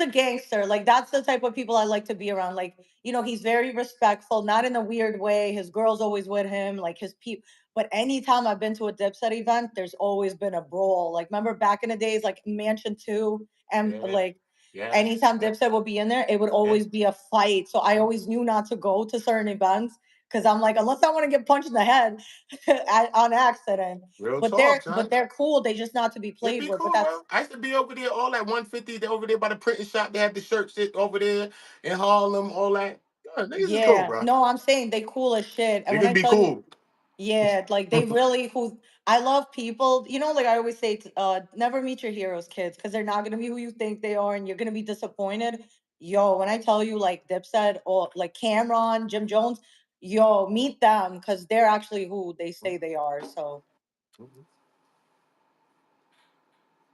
a gangster. Like that's the type of people I like to be around. Like, he's very respectful, not in a weird way. His girl's always with him, like his people. But anytime I've been to a Dipset event, there's always been a brawl. Like, remember back in the days, like Mansion 2, and Yeah, like yeah, anytime yeah, Dipset would be in there, it would yeah. always be a fight. So I always knew not to go to certain events because I'm like, unless I want to get punched in the head on accident. Real But talk, but son. they're cool. They just not to be It'd played be with. But cool, bro. that's I used to be over there, all that 150. They over there by the printing shop. They had the shirt shit over there in Harlem, all that. God, niggas is cool, yeah. bro. No, I'm saying they cool as shit. And when Niggas I be tell you, cool. yeah, like they really who I love people. Like I always say, never meet your heroes, kids, because they're not gonna be who you think they are, and you're gonna be disappointed. Yo, when I tell you like Dipset or like Cameron, Jim Jones, yo, meet them because they're actually who they say they are. So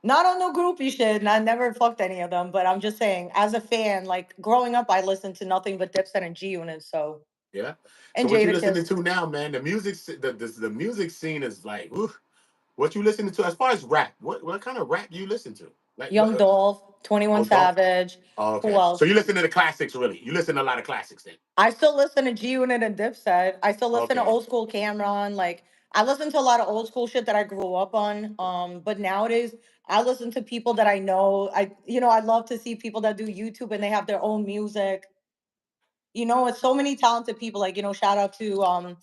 not on no groupie shit, and I never fucked any of them, but I'm just saying, as a fan, like growing up, I listened to nothing but Dipset and G Unit, so Yeah. So and what you listening Jadakiss. to now, man? The music, the music scene is like, oof. What you listening to as far as rap? What kind of rap you listen to? Like what? Young Dolph, 21 Oh, don't. Savage. Oh, Who okay. So else? you listen to the classics, really? You listen to a lot of classics then? I still listen to G Unit and Dipset. I still listen to Okay. old school Cameron. Like I listen to a lot of old school shit that I grew up on. But nowadays I listen to people that I know. I love to see people that do YouTube and they have their own music. It's so many talented people. Like, shout out to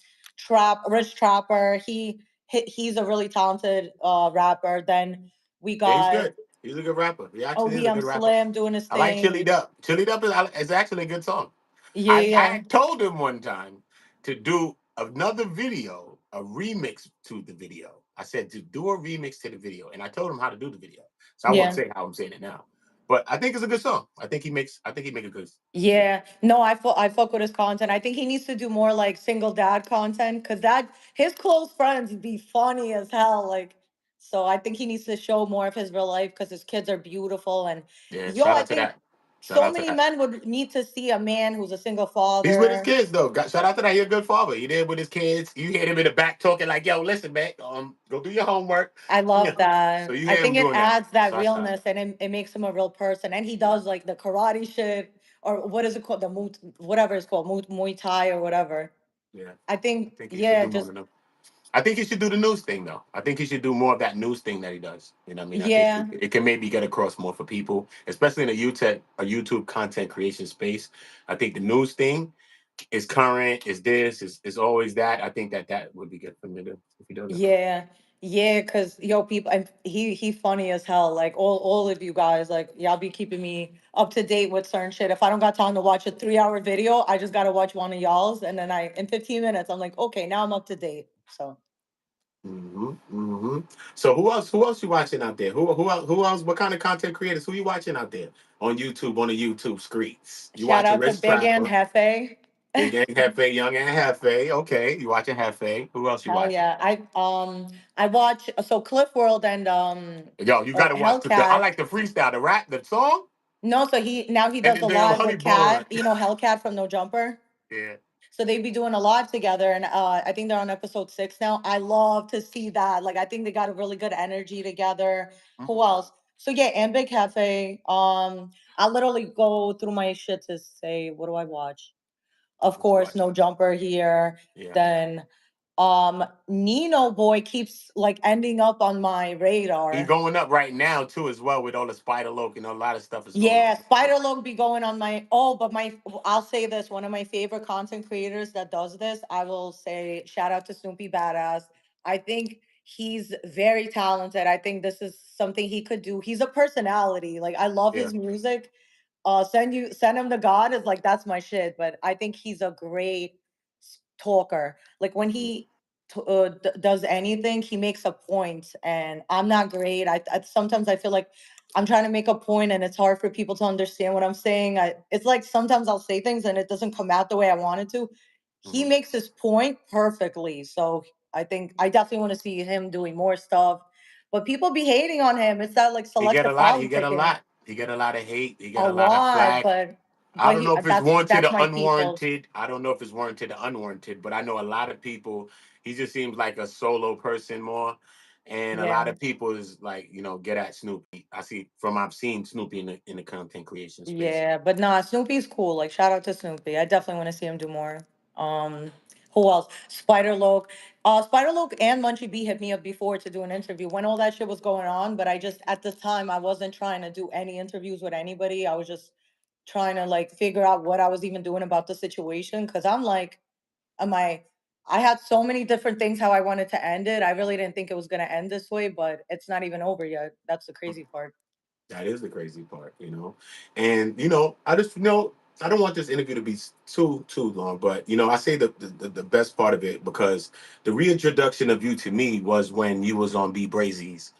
Rich Trapper. He's a really talented rapper. Then we Yeah, he's got good. He's a good rapper. He actually is a ODM good rapper. Slim doing his I like thing. Chili Up. Chili Up is actually a good song. Yeah, I yeah, told him one time to do another video, a remix to the video. I said to do a remix to the video, and I told him how to do the video. So I won't yeah. say how I'm saying it now, but I think it's a good song. I think he make a good. Yeah, no, I fuck with his content. I think he needs to do more like single dad content because that his close friends be funny as hell. Like, so I think he needs to show more of his real life because his kids are beautiful. And Yeah, yo, shout I out to think that. Shout so out to many that. men would need to see a man who's a single He's with his father. kids though. Shout out to that. He's a good father. He there with his kids. You hear him in the back talking like, "Yo, listen, man, go do your homework." I Yeah. love So that. you I hear him think it doing that. adds that Shout out. realness and it makes him a real person. And he Yeah. does like the karate shit or what is it called? Whatever it's called, Muay Thai or whatever. Yeah. I I think, think he should yeah, do more just than that. I think he should do the news thing though. I think he should do more of that news thing that he does. You know what I mean? I think yeah. it can maybe get across more for people, especially in a YouTube content creation space. I think the news thing is current, is this, is always that. I think that would be good for me to if he does it. Yeah, yeah, cause yo, people, and he funny as hell. Like all of you guys, like y'all be keeping me up to date with certain shit. If I don't got time to watch a 3 hour video, I just gotta watch one of y'all's, and then in 15 minutes, I'm like, okay, now I'm up to date. So So who else you watching out there? Who else? What kind of content creators? Who you watching out there on YouTube on the YouTube streets? You shout watching out to Rich Big and Trapper, Hefe. Big and Hefe, Young and Hefe. Okay, you watching Hefe? Who else you Hell watching? yeah, I watch so Cliff World and Yo, you gotta watch I Hellcat. like the freestyle, the rap, the song, No, so he now he and does then a the live Honey with Cat. Bun. Hellcat from No Jumper. Yeah. So they be doing a live together, and I think they're on episode 6 now. I love to see that. Like I think they got a really good energy together. Who else? So yeah, and Big Cafe. I literally go through my shit to say, what do I watch? Of What you course, watching? No Jumper here. Yeah. Then Nino Boy keeps like ending up on my He's radar. going up right now too, as well, with all the Spider Loke and a lot of stuff is going on. Yeah, Spider Look be going on my but I'll say this, one of my favorite content creators that does this, I will say shout out to Snoopy Badass. I think he's very talented. I think this is something he could do. He's a personality. Like I love Yeah. his music. Send him to God is like that's my shit, but I think he's a great talker. Like when Mhm. he does anything, he makes a point, and I'm not great. I sometimes I feel like I'm trying to make a point and it's hard for people to understand what I'm saying. It's like sometimes I'll say things and it doesn't come out the way I want it to. He Mhm. makes his point perfectly. So I think I definitely want to see him doing more stuff. But people be hating on him. It's that like He get a selective lot. He get a politicking lot. He get a lot of hate. He get a a lot of lot, flack. I but don't he know if it's warranted that's or my people's. unwarranted. I don't know if it's warranted or unwarranted, but I know a lot of people. He just seems like a solo person more, and a lot Yeah. of people is like, get at Snoopy. I've seen Snoopy in the content creation space. Yeah, but nah, Snoopy's cool. Like shout out to Snoopy. I definitely want to see him do more. Um, who else? Spider Loke and Munchie B hit me up before to do an interview when all that shit was going on. But I just at this time I wasn't trying to do any interviews with anybody. I was just trying to like figure out what I was even doing about the situation. Cause I'm like, am I had so many different things how I wanted to end it. I really didn't think it was gonna end this way, but it's not even over yet. That's the crazy part. That is the crazy part. And I just I don't want this interview to be too long, but I say the best part of it because the reintroduction of you to me was when you was on Be Brazy's,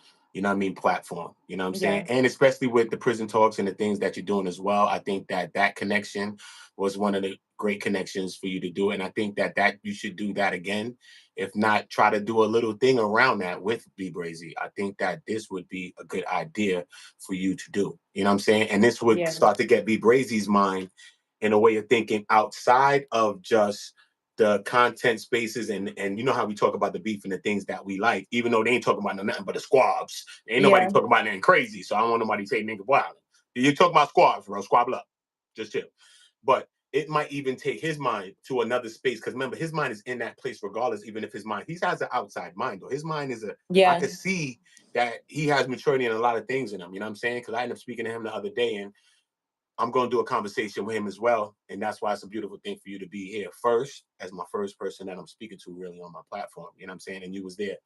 platform. You know what I'm saying? Yeah. And especially with the prison talks and the things that you're doing as well, I think that connection was one of the great connections for you to do, and I think that you should do that again. If not, try to do a little thing around that with Be Brazy. I think that this would be a good idea for you to do. You know what I'm saying? And this would Yeah. start to get Be Brazy's mind in a way of thinking outside of just the content spaces, and you know how we talk about the beef and the things that we like, even though they ain't talking about nothing but the squabs. Ain't nobody Yeah. talking about nothing crazy. So I don't want nobody to say nigga wild. You talk about squabs, bro. Squabble up. Just chill. But it might even take his mind to another space. Because remember, his mind is in that place regardless, even if he has an outside mind, though. His mind I Yeah. can see that he has maturity in a lot of things in him. You know what I'm saying? Because I ended up speaking to him the other day, and I'm going to do a conversation with him as well. And that's why it's a beautiful thing for you to be here first, as my first person that I'm speaking to really on my platform. You know what I'm saying? And you was there.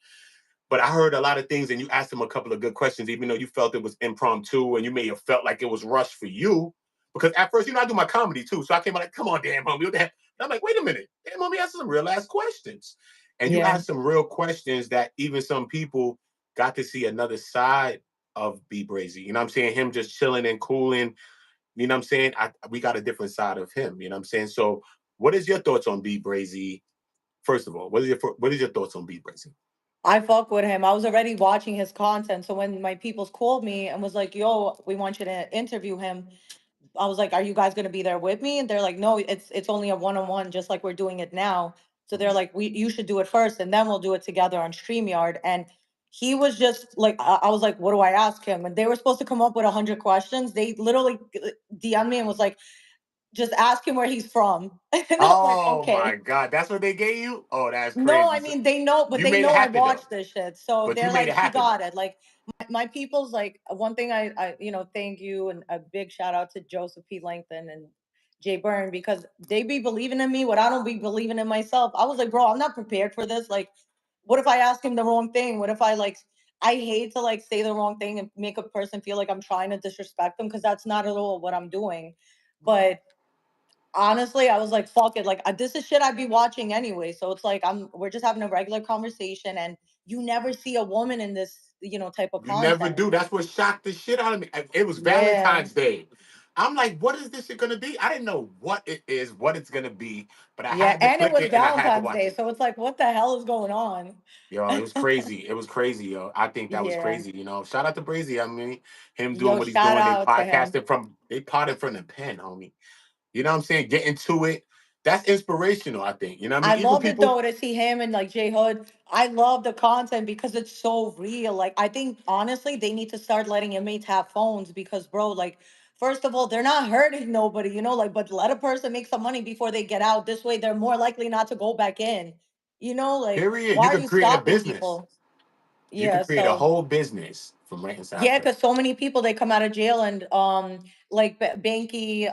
But I heard a lot of things, and you asked him a couple of good questions, even though you felt it was impromptu and you may have felt like it was rushed for you. Because at first, I do my comedy too. So I came out like, come on, damn homie, what the heck? And I'm like, wait a minute. Damn homie, ask some real ass questions. And you Yeah. asked some real questions that even some people got to see another side of Be Brazy. You know what I'm saying? Him just chilling and cooling. You know what I'm saying? We got a different side of him. You know what I'm saying? So what is your thoughts on Be Brazy? First of all, what is your thoughts on Be Brazy? I fuck with him. I was already watching his content. So when my peoples called me and was like, yo, we want you to interview him, I was like, are you guys gonna be there with me? And they're like, no, it's only a one-on-one, just like we're doing it now. So they're Mhm. like, you should do it first and then we'll do it together on StreamYard. And he was just like, I was like, what do I ask him? And they were supposed to come up with 100 questions. They literally DM'd me and was like, just ask him where he's from. And I was like, Oh my okay. God, that's what they gave you? Oh, that's No, crazy. I So mean they know, but you they made it know I happen though. watch this shit. So But you they're made like, it he happen got though. it. Like my people's like one thing I thank you and a big shout out to Joseph P. Langton and Jay Byrne because they be believing in me what I don't be believing in myself. I was like, bro, I'm not prepared for this. Like, what if I ask him the wrong thing? What if I hate to like say the wrong thing and make a person feel like I'm trying to disrespect them because that's not at all what I'm doing. But honestly, I was like, fuck it. Like, this is shit I'd be watching anyway. So it's like, we're just having a regular conversation, and you never see a woman in this, type of You never content. do. That's what shocked the shit out of me. It was Yeah. Valentine's Day. I'm like, what is this shit gonna be? I didn't know what it is, what it's gonna be, but I Yeah. had to And it click was it and I had to Valentine's watch Day. it. So it's like, what the hell is going on? Yo, it was crazy. It was crazy, yo. I think that was Yeah. crazy. Shout out to Brazy. I mean, him doing Yo, what he's shout doing. out to him. They potted from the pen, homie. You know what I'm saying? Getting to it. that's inspirational. I think you know. What I I mean, even love it people. though to see him and like J Hood. I love the content because it's so real. Like I think honestly they need to start letting inmates have phones because bro, like first of all, they're not hurting nobody, you know, like but let a person make some money before they get out. This way they're more likely not to go back in. You know, like Period. why You are could you create a stopping business. people? You could Yeah, create a so whole business from renting side yeah, friends. because so many people they come out of jail and like Banky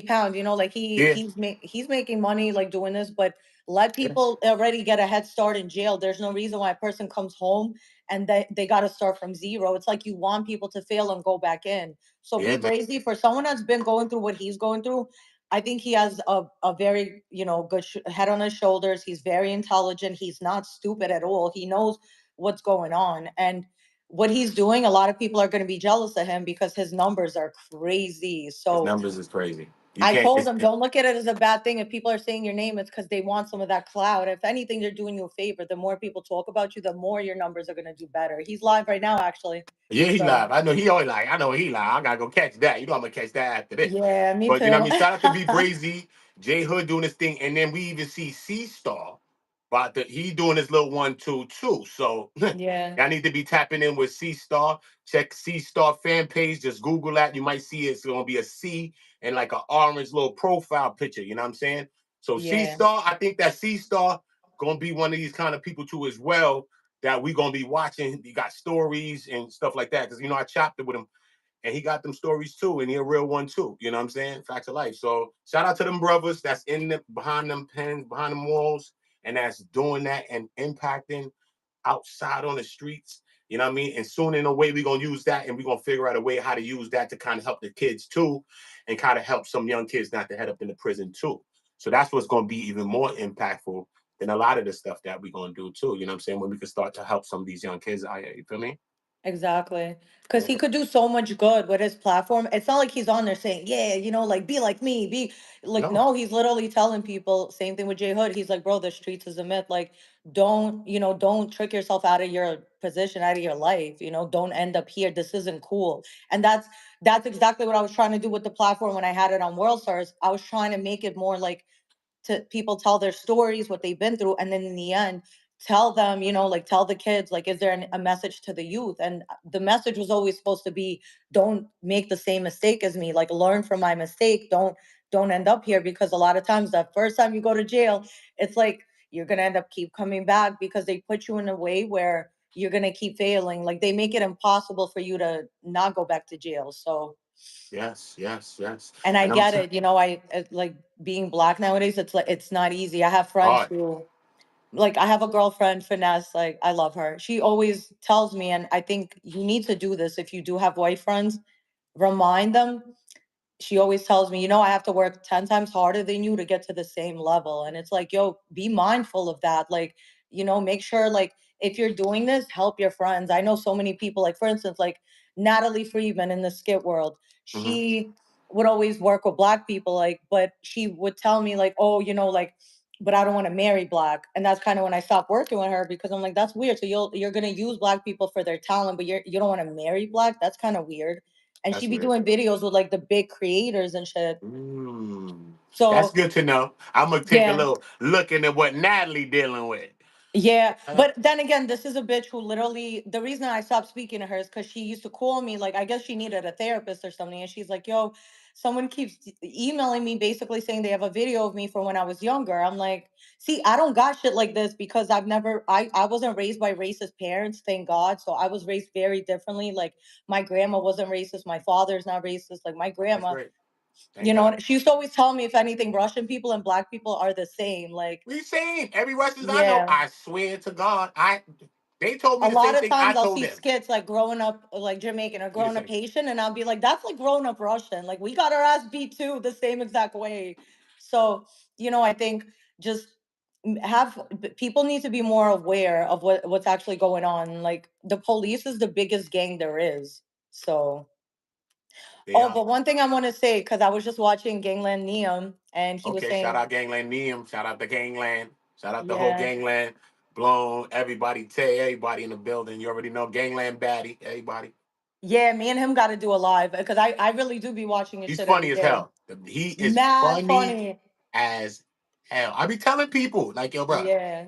Pound, you know, like Yeah, he's making money like doing this, but let yeah, people already get a head start in jail. There's no reason why a person comes home and they got to start from zero. It's like you want people to fail and go back in. So yeah, Be man. Brazy for someone that's been going through what he's going through. I think he has a very good head on his shoulders. He's very intelligent. He's not stupid at all. He knows what's going on and what he's doing, a lot of people are going to be jealous of him because his numbers are crazy. His So numbers is crazy. You I can't. told them, don't look at it as a bad thing. If people are saying your name, it's because they want some of that clout. If anything, they're doing you a favor. The more people talk about you, the more your numbers are going to do better. He's live right now, actually. Yeah, he So live. I know he always like. I know he live. I gotta go catch that. You know I'm gonna catch that after this. yeah, me But you know what I too. mean. Shout out to Be Brazy, J Hood doing this thing, and then we even see C Star, but he doing his little 1 2 too. So Yeah, y'all need to be tapping in with C Star. Check C Star fan page. Just Google that. You might see it's gonna be a C and like an orange little profile picture. You know what I'm saying? So C yeah, Star, I think that C Star gonna be one of these kind of people too as well that we gonna be watching. He got stories and stuff like that. Cause I chopped it with him and he got them stories too, and he a real one too. You know what I'm saying? Facts of life. So shout out to them brothers that's in the behind them pens, behind them walls, and that's doing that and impacting outside on the streets. You know what I mean? And soon in a way, we're gonna use that and we're gonna figure out a way how to use that to kind of help the kids too, and kind of help some young kids not to head up in the prison too. So that's what's gonna be even more impactful than a lot of the stuff that we're gonna do too. You know what I'm saying? When we can start to help some of these young kids out here. You feel me? exactly. Because he Yeah. could do so much good with his platform. It's not like he's on there saying, yeah, like be like me, be like, No, no, he's literally telling people, same thing with Jay Hood. He's like, bro, the streets is a myth. Like, don't trick yourself out of your position, out of your life. Don't end up here. This isn't cool. And that's exactly what I was trying to do with the platform when I had it on WorldStars. I was trying to make it more like to people tell their stories, what they've been through, and then in the end, tell them, like tell the kids, like, is there a message to the youth? And the message was always supposed to be, don't make the same mistake as me. Like, learn from my mistake. Don't end up here because a lot of times that first time you go to jail, it's like you're gonna end up keep coming back because they put you in a way where you're gonna keep failing. Like they make it impossible for you to not go back to jail. So yes, yes, yes. and I And I'm get it, like being black nowadays, it's like it's not easy. I have friends hard. who like I have a girlfriend, Finesse, like I love her. She always tells me, and I think you need to do this if you do have white friends, remind them. She always tells me, I have to work 10 times harder than you to get to the same level. And it's like, yo, be mindful of that. Like, make sure, like, if you're doing this, help your friends. I know so many people, like, for instance, like Natalie Friedman in the skit world, Hmm. she would always work with black people, like, but she would tell me, like, oh, like, but I don't want to marry black. And that's kind of when I stopped working with her because I'm like, that's weird. So you're gonna use black people for their talent, but you don't want to marry black. That's kind of weird. And That's she be weird. doing videos with like the big creators and shit. Mm. That's So good to know. I'm gonna take a yeah, little look into what Natalie dealing with. yeah. Uh, But then again, this is a bitch who literally the reason I stopped speaking to her is because she used to call me, like I guess she needed a therapist or something. And she's like, yo, someone keeps emailing me basically saying they have a video of me from when I was younger. I'm like, see, I don't got shit like this because I wasn't raised by racist parents, thank God. So I was raised very differently. Like my grandma wasn't racist, my father's not racist. Like my that's grandma, great. Thank God. she used to always tell me, if anything, Russian people and black people are the same. Like, We seen every Russians I know. yeah. I swear to God, they told me A the lot same of thing I times I'll told see them. skits like growing up like Jamaican or We the growing up same. Haitian, and I'll be like, that's like growing up Russian. Like we got our ass beat too, the same exact way. So, I think just people need to be more aware of what's actually going on. Like the police is the biggest gang there is. So They oh, are. but one thing I want to say, because I was just watching Gangland Neum and he was Okay, shout saying, out Gangland Neum. Shout out the Gangland. Shout out the whole yeah. Gangland. Blown. Everybody, Tay, everybody in the building. You already know Gangland Baddie. Everybody. Yeah, me and him got to do a live because I really do be watching his He's shit every funny as day. hell. He is Mad funny funny. as hell. I be telling people, like, yo, bro, Yeah.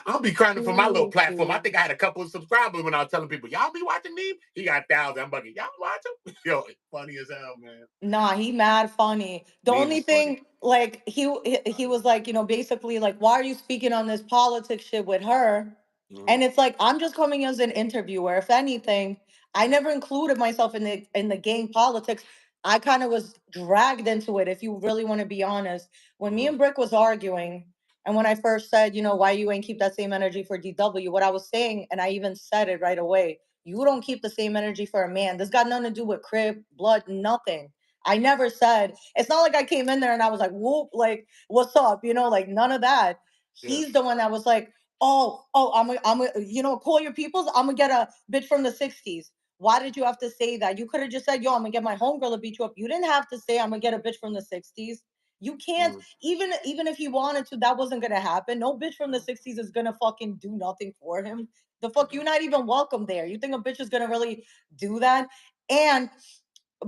I'll be crying for my little True, platform. I true. think I had a couple of subscribers when I was telling people, y'all be watching me? He got thousands. I'm bugging. Y'all watch him? Yo, it's funny as hell, man. Nah, he mad funny. The Beans only is funny. thing, like, he was like, basically like, why are you speaking on this politics shit with her? Mhm. And it's like, I'm just coming as an interviewer. If anything, I never included myself in the gang politics. I kind of was dragged into it, if you really want to be honest. When me Mhm. and Bricc was arguing, and when I first said, why you ain't keep that same energy for DW, what I was saying, and I even said it right away, you don't keep the same energy for a man. This got nothing to do with crib, blood, nothing. I never said, it's not like I came in there and I was like, whoop, like, what's up? Like none of that. Yeah. He's the one that was like, oh, call your peoples. I'm gonna get a bitch from the 60s. Why did you have to say that? You could have just said, yo, I'm gonna get my homegirl to beat you up. You didn't have to say I'm gonna get a bitch from the 60s. You can't, Mhm. even if he wanted to, that wasn't gonna happen. No bitch from the 60s is gonna fucking do nothing for him. The fuck, you're not even welcome there. You think a bitch is gonna really do that? And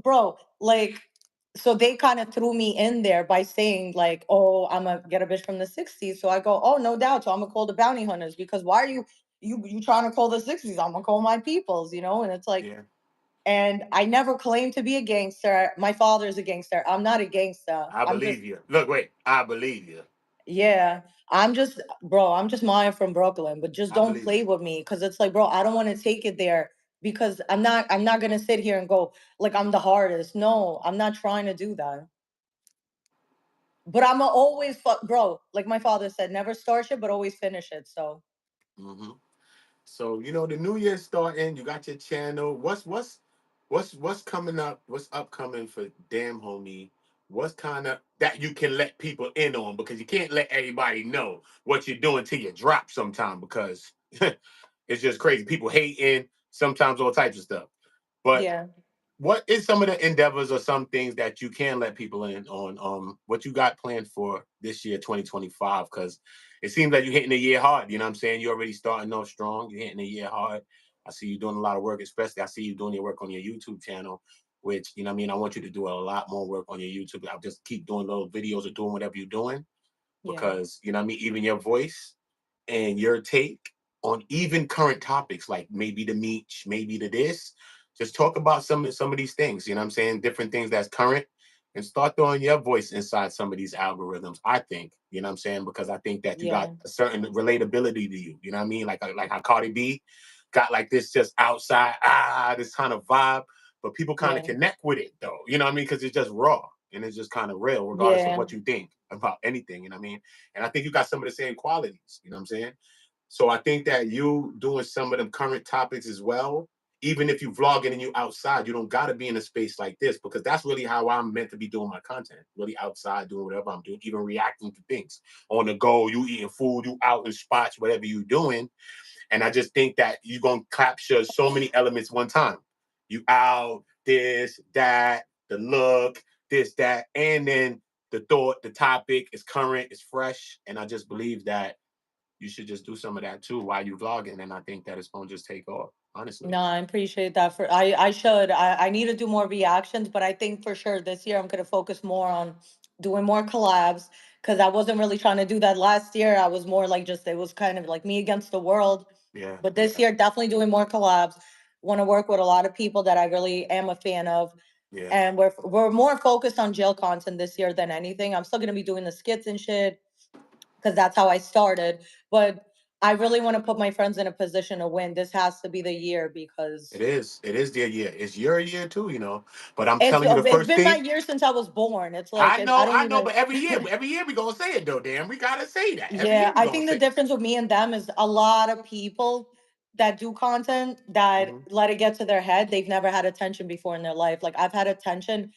bro, like, so they kind of threw me in there by saying like, oh, I'm gonna get a bitch from the 60s. So I go, oh, no doubt. So I'm gonna call the bounty hunters, because why are you trying to call the 60s? I'm gonna call my peoples, and it's like, Yeah. and I never claimed to be a gangster. My father's a gangster. I'm not a gangster. I I'm just, believe you. Look, wait. I believe you. yeah, I'm just, bro, I'm just Maya from Brooklyn, but just I don't believe play you. with me, because it's like, bro, I don't want to take it there, because I'm not gonna sit here and go like I'm the hardest. No, I'm not trying to do that. But I'm always bro, like my father said, never start it, but always finish it. So Hmm. So the new year's starting. You got your channel. What's coming up? What's upcoming for Damn Homie? What's kind of that you can let people in on, because you can't let everybody know what you're doing till you drop sometime, because it's just crazy. People hating sometimes, all types of stuff. But yeah, what is some of the endeavors or some things that you can let people in on, what you got planned for this year 2025? Because it seems like you're hitting the year hard. You know what I'm saying? You're already starting off strong. You're hitting the year hard. I see you doing a lot of work, especially I see you doing your work on your YouTube channel, which, you know what I mean, I want you to do a lot more work on your YouTube. I'll just keep doing little videos or doing whatever you're doing, yeah, because, you know what I mean, even your voice and your take on even current topics, like maybe the meat, maybe the this. Just talk about some of these things, you know what I'm saying? Different things that's current, and start throwing your voice inside some of these algorithms, I think, you know what I'm saying? Because I think that you got yeah, a certain relatability to you, you know what I mean? Like how Cardi B got like this just outside, this kind of vibe, but people kind of yeah, connect with it though, you know what I mean? Because it's just raw and it's just kind of real, regardless of yeah, what you think about anything, you know what I mean? And I think you got some of the same qualities, you know what I'm saying? So I think that you doing some of them current topics as well, even if you vlogging and you outside, you don't gotta be in a space like this, because that's really how I'm meant to be doing my content. Really outside, doing whatever I'm doing, even reacting to things. On the go, you eating food, you out in spots, whatever you doing. And I just think that you're gonna capture so many elements one time. You out, this, that, the look, this, that, and then the thought, the topic is current, it's fresh. And I just believe that you should just do some of that too while you vlogging, and I think that it's gonna just take off. Honestly. no, I appreciate that. I need to do more reactions, but I think for sure this year I'm gonna focus more on doing more collabs, because I wasn't really trying to do that last year. I was more like, just, it was kind of like me against the world. Yeah, But this yeah, year, definitely doing more collabs. Want to work with a lot of people that I really am a fan of. yeah. And we're more focused on jail content this year than anything. I'm still gonna be doing the skits and shit, because that's how I started. But I really want to put my friends in a position to win. This has to be the year, It because is. It is their year. It's your year too, But I'm telling you, the it's first been my thing. year since I was born. It's like, I don't I know, even. but every year we gonna say it though. Damn, we gotta say that. Every Yeah, year we I gonna think the say it. difference with me and them is a lot of people that do content that Mhm. let it get to their head. They've never had attention before in their life. Like, I've had attention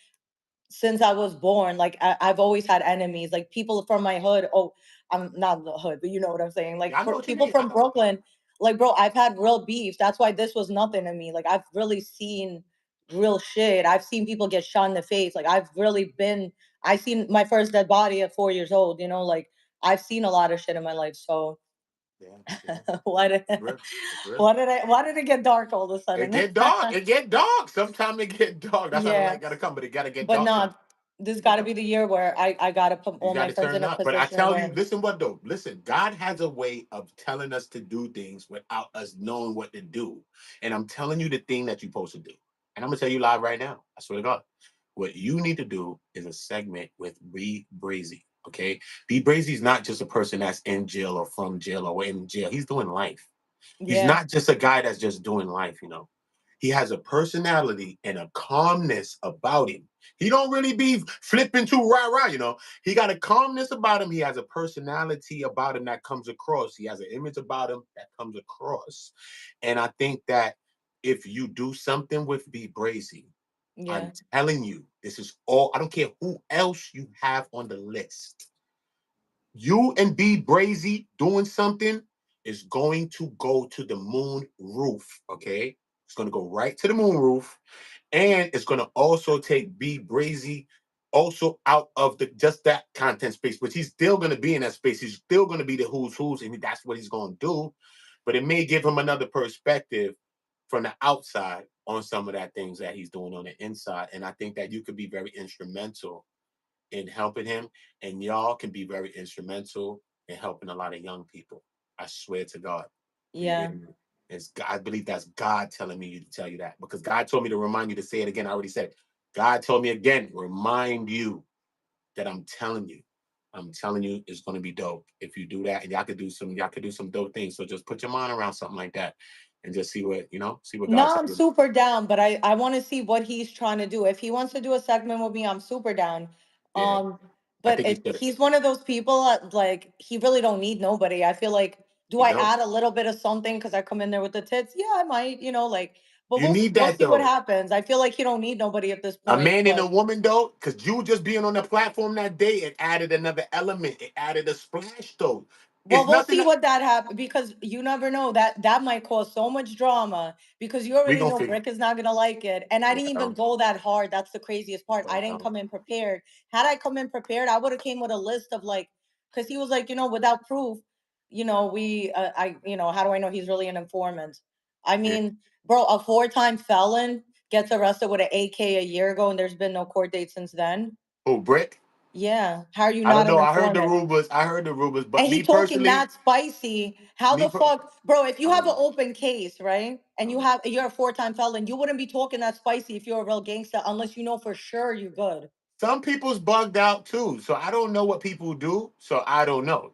since I was born. Like, I've always had enemies, like people from my hood. Oh, I'm not in the hood, but you know what I'm saying. Like, Yeah, I know what you people mean. I from know. Brooklyn. Like, bro, I've had real beef. That's why this was nothing to me. Like, I've really seen real shit. I've seen people get shot in the face. Like, I've really been. I seen my first dead body at 4 years old. Like, I've seen a lot of shit in my life. So Yeah, yeah. why did It's real. It's real. why did it get dark all of a It sudden? get dark. It get dark. Sometimes it get dark. That's how the Yeah, light gotta come, but it gotta get but dark no, sometimes. This You got to know, be the year where I got to put you all got my to friends turn in a up. But I position tell you, where, listen, what though? Listen, God has a way of telling us to do things without us knowing what to do. And I'm telling you the thing that you're supposed to do. And I'm gonna tell you live right now. I swear to God. What you need to do is a segment with Be Brazy. Okay, Be Brazy is not just a person that's in jail or from jail or in jail. He's doing life. He's yeah, not just a guy that's just doing life, you know. He has a personality and a calmness about him. He don't really be flipping too rah-rah, you know. He got a calmness about him. He has a personality about him that comes across. He has an image about him that comes across. And I think that if you do something with Be Brazy, yeah, I'm telling you, this is all, I don't care who else you have on the list. You and Be Brazy doing something is going to go to the moon roof. Okay. It's going to go right to the moon roof. And it's going to also take Be Brazy also out of the just that content space, but he's still going to be in that space. He's still going to be the who's, and that's what he's going to do. But it may give him another perspective from the outside on some of that things that he's doing on the inside. And I think that you could be very instrumental in helping him, and y'all can be very instrumental in helping a lot of young people. I swear to God. Do you hear yeah. me? It's God, I believe that's God telling me to tell you that because God told me to remind you to say it again. I already said it. God told me again, remind you that I'm telling you. I'm telling you, it's gonna be dope if you do that, and y'all could do some dope things. So just put your mind around something like that, and just see what see what God No, I'm says. super down, but I want to see what he's trying to do. If he wants to do a segment with me, I'm super down. Yeah, Um, I but think he should. he's one of those people that, like, he really don't need nobody. I feel like, do You I don't. add a little bit of something because I come in there with the tits? Yeah, I might, like, but You need we'll that see what though. happens. I feel like he don't need nobody at this A point, man and a but woman, though, because you just being on the platform that day, it added another element. It added a splash, though. well, It's we'll nothing see that what that happens because you never know that might cause so much drama because you we already gonna know figure. Bricc is not gonna like it. And I didn't even Well, go that hard. That's the craziest part. I didn't well, come in prepared. Had I come in prepared, I would have came with a list of like, because he was like, without proof, how do I know he's really an informant? I yeah. mean, bro, a four-time felon gets arrested with an AK a year ago, and there's been no court date since then. Oh, Brick. Yeah, how are you I don't not an know. I heard the informant? rumors. I heard the rumors, but And he me talking personally, that spicy. How me, the per- fuck, bro? If you I have don't an know. open case, right, I and don't know. you're a four-time felon, you wouldn't be talking that spicy if you're a real gangster, unless you know for sure you're good. Some people's bugged out too, so I don't know what people do. So I don't know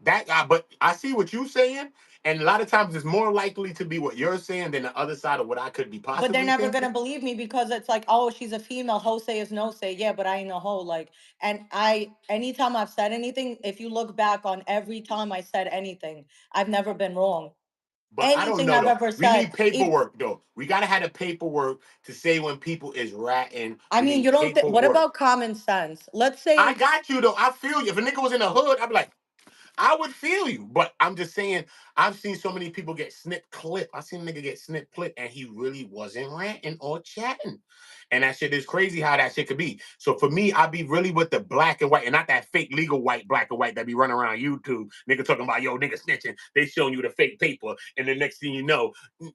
but I see what you're saying, and a lot of times it's more likely to be what you're saying than the other side of what I could be But they're possibly never thinking. gonna believe me because it's like, oh, she's a female. Ho say is no say. Yeah, but I ain't a hoe. Like, and anytime I've said anything, if you look back on every time I said anything, I've never been wrong. But I don't Anything know I've though. ever We said, need if paperwork though. We gotta have the paperwork to say when people is ratting. I We mean, need you don't. What paperwork. about common sense? Let's I say, got you though. I feel you. If a nigga was in the hood, I'd be like, I would feel you, but I'm just saying, I've seen so many people get snip clip. I seen a nigga get snip clip, and he really wasn't ranting or chatting. And that shit is crazy how that shit could be. So for me, I be really with the black and white, and not that fake legal white, black and white that be running around YouTube. Nigga talking about, yo, nigga snitching. They showing you the fake paper, and the next thing you know,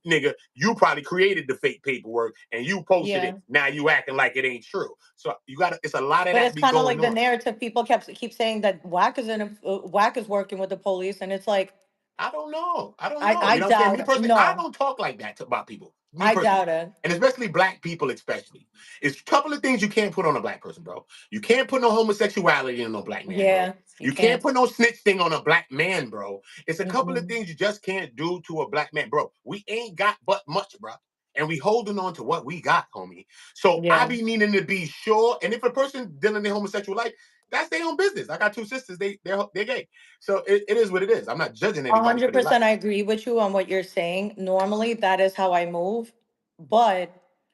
nigga, you probably created the fake paperwork and you posted it. yeah. Now you acting like it ain't true. So you gotta, it's a lot of But that it's be kind of going like the on. narrative people keep saying that Whack is working with the police, and it's like I don't know. I don't I know. I You know what I'm saying? doubt Me personally, I no, don't talk like that about people. Me I personally. doubt it. And especially black people, especially. It's a couple of things you can't put on a black person, bro. You can't put no homosexuality on no black man, bro. Yeah, you You can't can't. put no snitch thing on a black man, bro. It's a couple of Mm-mm. things you just can't do to a black man, bro. We ain't got but much, bro. And we holding on to what we got, homie. So I Yeah, be needing to be sure. And if a person dealing their homosexual life, that's their own business. I got two sisters, they're gay. So it is what it is. I'm not judging a anybody for hundred their life. percent. I agree with you on what you're saying. Normally, that is how I move, but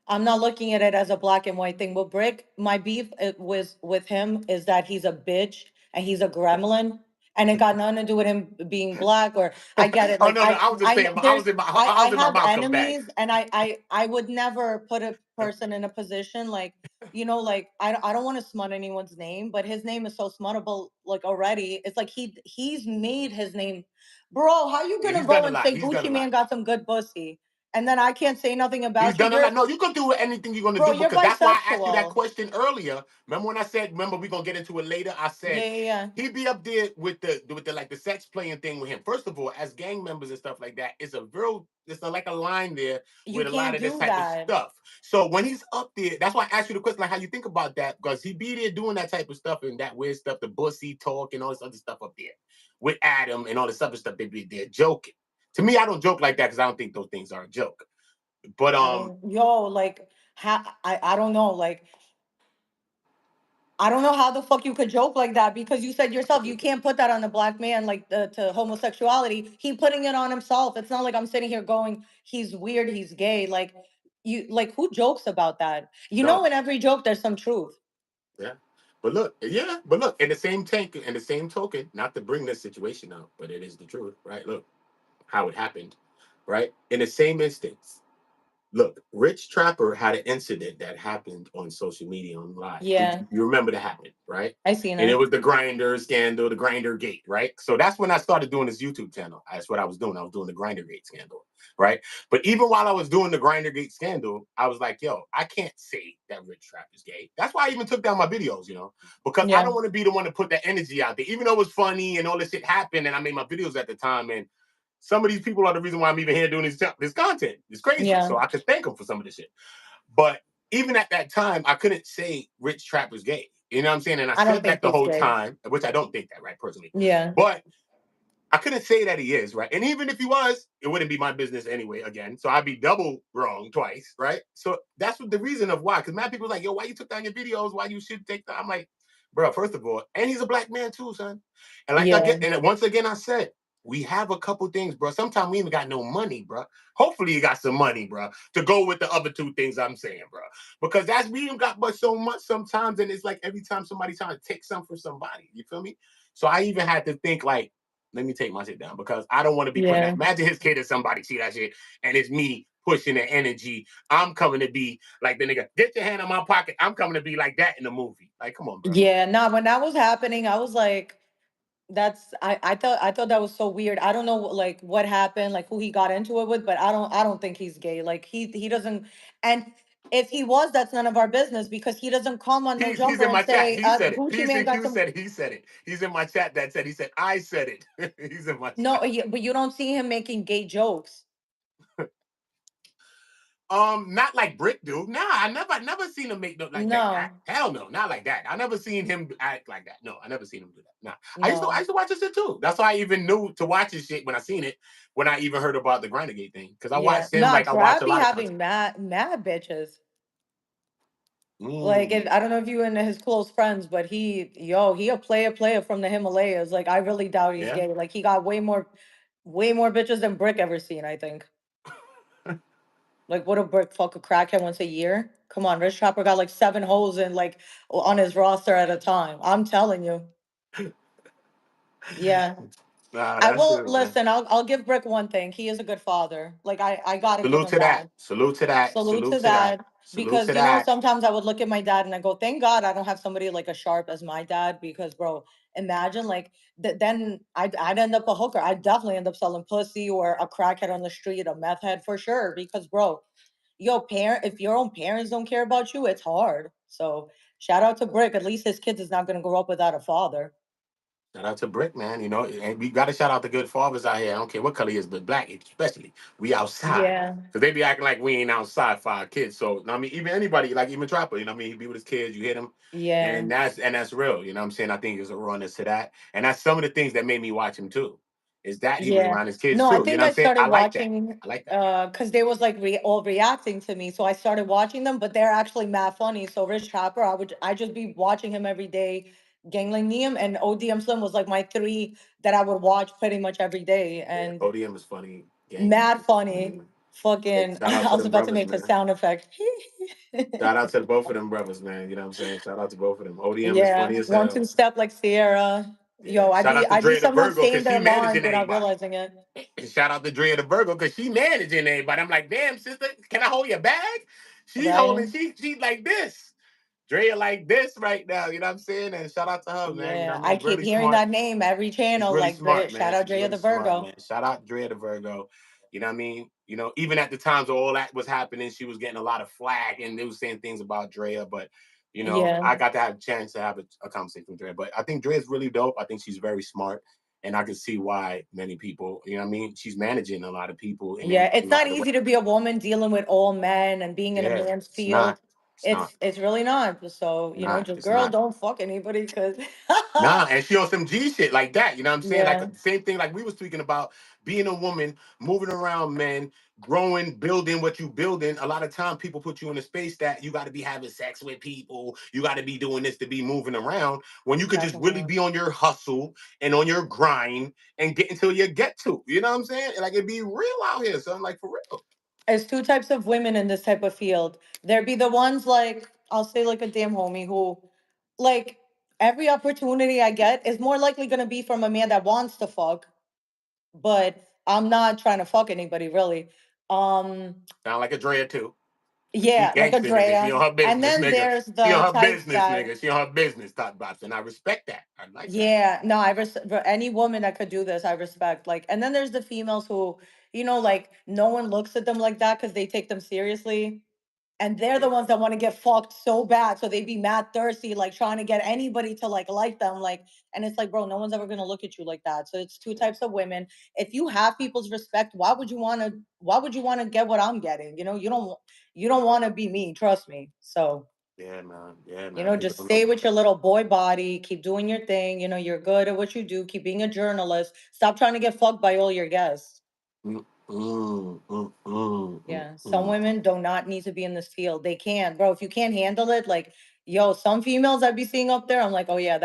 I'm not looking at it as a black and white thing. With Brick, my beef was with him is that he's a bitch and he's a gremlin, and it got nothing to do with him being black. Or I get it. Oh Like no, no, I was just saying. I was there's in my I I was in my have Malcolm bag. enemies, and I would never put a person in a position like, like I don't want to smut anyone's name, but his name is so smuttable like already. It's like he's made his name. Bro, how you Yeah, gonna he's done go a and lot. say He's done a Gucci lot. Man got some good pussy? And then I can't say nothing He's about you. done a lot. You're, No, you can do anything you're gonna bro, do you're because that's why I asked you that bisexual. question earlier. Remember when I said, remember we're gonna get into it later? I Yeah, said yeah, yeah. he'd be up there with the like the sex playing thing with him. First of all, as gang members and stuff like that, it's like a line there You with a lot can't of this do type of that. stuff. So when he's up there, that's why I asked you the question, like how you think about that, because he be there doing that type of stuff and that weird stuff, the bussy talk and all this other stuff up there with Adam and all this other stuff. They be there joking. To me, I don't joke like that because I don't think those things are a joke. But I mean, yo, like, I don't know, like, I don't know how the fuck you could joke like that because you said yourself you can't put that on a black man like to homosexuality. He putting it on himself. It's not like I'm sitting here going he's weird, he's gay. Like you like who jokes about that? You know, no, in every joke there's some truth. yeah. But look, yeah, but look, in the same tank, in the same token, not to bring this situation up, but it is the truth, right? Look how it happened, right? In the same instance, look, Rich Trapper had an incident that happened on social media on live. Yeah, You remember that happened, right? I seen And it it. was the grinder scandal, the grinder gate, right? So that's when I started doing this YouTube channel. That's what I was doing. I was doing the grinder gate scandal, right? But even while I was doing the grinder gate scandal, I was like, yo, I can't say that Rich Trapper's gay. That's why I even took down my videos, because I Yeah, don't want to be the one to put that energy out there. Even though it was funny and all this shit happened and I made my videos at the time and some of these people are the reason why I'm even here doing this content. It's crazy. yeah. So I could thank them for some of this shit. But even at that time, I couldn't say Rich Trapper's gay. You know what I'm saying? And I I don't said think that the he's whole gay. time, which I don't think that, right, personally. Yeah, But I couldn't say that he is, right? And even if he was, it wouldn't be my business anyway, again. So I'd be double wrong twice, right? So that's what the reason of why. Because mad people are like, yo, why you took down your videos? Why you should take that? I'm like, bro, first of all, and he's a black man too, son. And like yeah, again, and once again, I said, we have a couple things, bro. Sometimes we even got no money, bro. Hopefully you got some money, bro, to go with the other two things I'm saying, bro. Because that's we even got but so much sometimes, and it's like every time somebody trying to take something from somebody, you feel me? So I even had to think like, let me take my shit down because I don't want to be putting that. yeah. Imagine his kid or somebody see that shit, and it's me pushing the energy. I'm coming to be like the nigga. Get your hand on my pocket. I'm coming to be like that in the movie. Like, come on, bro. Yeah, nah, when that was happening, I was like, that's I thought that was so weird. I don't know like what happened, like who he got into it with, but I don't think he's gay. Like he doesn't, and if he was, that's none of our business because he doesn't come on No He's Jumper in and my chat. say He said it. Gucci Man got PCQ some. said he said it. He's in my chat that said he said I said it. He's in my No, chat. but you don't see him making gay jokes. Not like Bricc do. Nah, I never seen him make no like that. No, Hell no, not like that. I never seen him act like that. No, I never seen him do that. Nah. I no. used to watch this shit too. That's why I even knew to watch this shit when I seen it, when I even heard about the Grindergate thing. Because I Yeah, watched him nah. like I watch Trap a be lot of having content. mad bitches. Like Mm, if, I don't know if you and his close friends, but he a player from the Himalayas. Like I really doubt he's yeah. gay. Like he got way more bitches than Brick ever seen. I think. Like what a Brick fuck a crackhead once a year. Come on, Rich Trapper got like 7 hoes in like on his roster at a time. I'm telling you. Yeah. Nah, I that's will it, man. listen. I'll give Brick one thing. He is a good father. Like I gotta give Salute him to that. that. Salute to that. Salute Salute to to that. that. Salute Because to that. sometimes I would look at my dad and I go, thank God I don't have somebody like as sharp as my dad. Because bro, imagine like then I'd end up a hooker. I'd definitely end up selling pussy or a crackhead on the street, a meth head for sure. Because bro, if your own parents don't care about you, it's hard. So shout out to Brick. At least his kids is not gonna grow up without a father. Shout out to Bricc, man. And we got to shout out the good fathers out here. I don't care what color he is, but black especially. We outside. Yeah. Because they be acting like we ain't outside for our kids. So, I mean, even anybody, like even Trapper, he be with his kids, you hit him. Yeah. And that's real. You know what I'm saying? I think there's a rawness to that. And that's some of the things that made me watch him too. Is that he was Yeah. around his kids No, I too. You think know what I I'm saying? started I like that. watching I like that. because they was like all reacting to me. So I started watching them, but they're actually mad funny. So Rich Trapper, I just be watching him every day. Gangling Neum and ODM Slim was like my three that I would watch pretty much every day. Yeah. And ODM is funny. Gang. mad funny. Hey, Fucking shout out I to was them about to brothers, make the man. sound effect. Shout out to both of them brothers, man. You know what I'm saying? Shout out to both of them. ODM is Yeah. funny as One hell. two step like Sierra. Yeah. Yo, Shout out to I'd be Dre the someone Virgo saying because she their lines managing without everybody. realizing it. And shout out to Dre the Virgo because she managing everybody. I'm like, damn, sister, can I hold your bag? She's Right? holding, she like this. Dre like this right now. You know what I'm saying? And shout out to her, man. You know Yeah. what I I mean? keep Really hearing smart. that name every She's channel. really Like smart, shout man. out She's Drea really the smart, Virgo. man. Shout out Dre the Virgo. You know what I mean? even at the times all that was happening, she was getting a lot of flack and they was saying things about Drea. But Yeah. I got to have a chance to have a conversation with Drea. But I think Drea's really dope. I think she's very smart. And I can see why many people, what I mean? She's managing a lot of people in Yeah, a it's lot not of the way. easy to be a woman dealing with all men and being in a Yeah, man's it's not. field. It's not. It's really not. So, Not. just It's girl, not. don't fuck anybody because Nah, and she on some G shit like that. You know what I'm saying? Like yeah, the same thing like we was speaking about being a woman, moving around men, growing, building what you building. A lot of time people put you in a space that you got to be having sex with people. You got to be doing this to be moving around when you could not just the really fuck. be on your hustle and on your grind and get until you get to. You know what I'm saying? Like it'd be real out here. So I'm like for real. There's two types of women in this type of field. There be the ones like I'll say like a damn homie who like every opportunity I get is more likely gonna be from a man that wants to fuck, but I'm not trying to fuck anybody really. Um Sound like a Drea too. She yeah, like a gangster nigga. She Drea. on her And business, then nigga. there's She the on her type business, that nigga. She on her business, top box. And I respect that. I like that. yeah, no, any woman that could do this, I respect. Like, and then there's the females who, like no one looks at them like that because they take them seriously. And they're the Yeah. ones that want to get fucked so bad. So they be mad thirsty, like trying to get anybody to like them. Like, and it's like, bro, no one's ever gonna look at you like that. So it's two types of women. If you have people's respect, why would you wanna get what I'm getting? You don't wanna be me, trust me. So Yeah, man. Yeah, man. People just don't know. stay with your little boy body, keep doing your thing. You're good at what you do, keep being a journalist. Stop trying to get fucked by all your guests. Mm, mm, mm, mm, mm, Yeah. Some mm. women do not need to be in this field. They can, bro. If you can't handle it, like, yo, some females I be seeing up there, I'm like, oh yeah,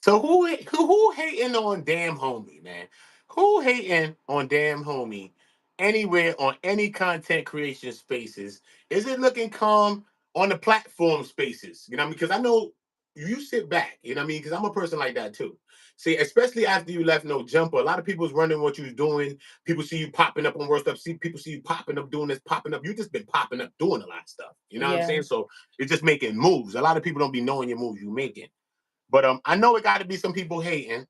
So who hating on damn homie, man? Who hating on damn homie anywhere on any content creation spaces? Is it looking calm on the platform spaces? You know what I mean? Because I know you sit back, you know what I mean? Because I'm a person like that too. See, especially after you left No Jumper, a lot of people's running what you was doing. People see you popping up on WorldStar. See people see you popping up doing this, popping up. You just been popping up doing a lot of stuff. You know what I'm yeah. saying? So it's just making moves. A lot of people don't be knowing your moves you making. But I know it got to be some people hating.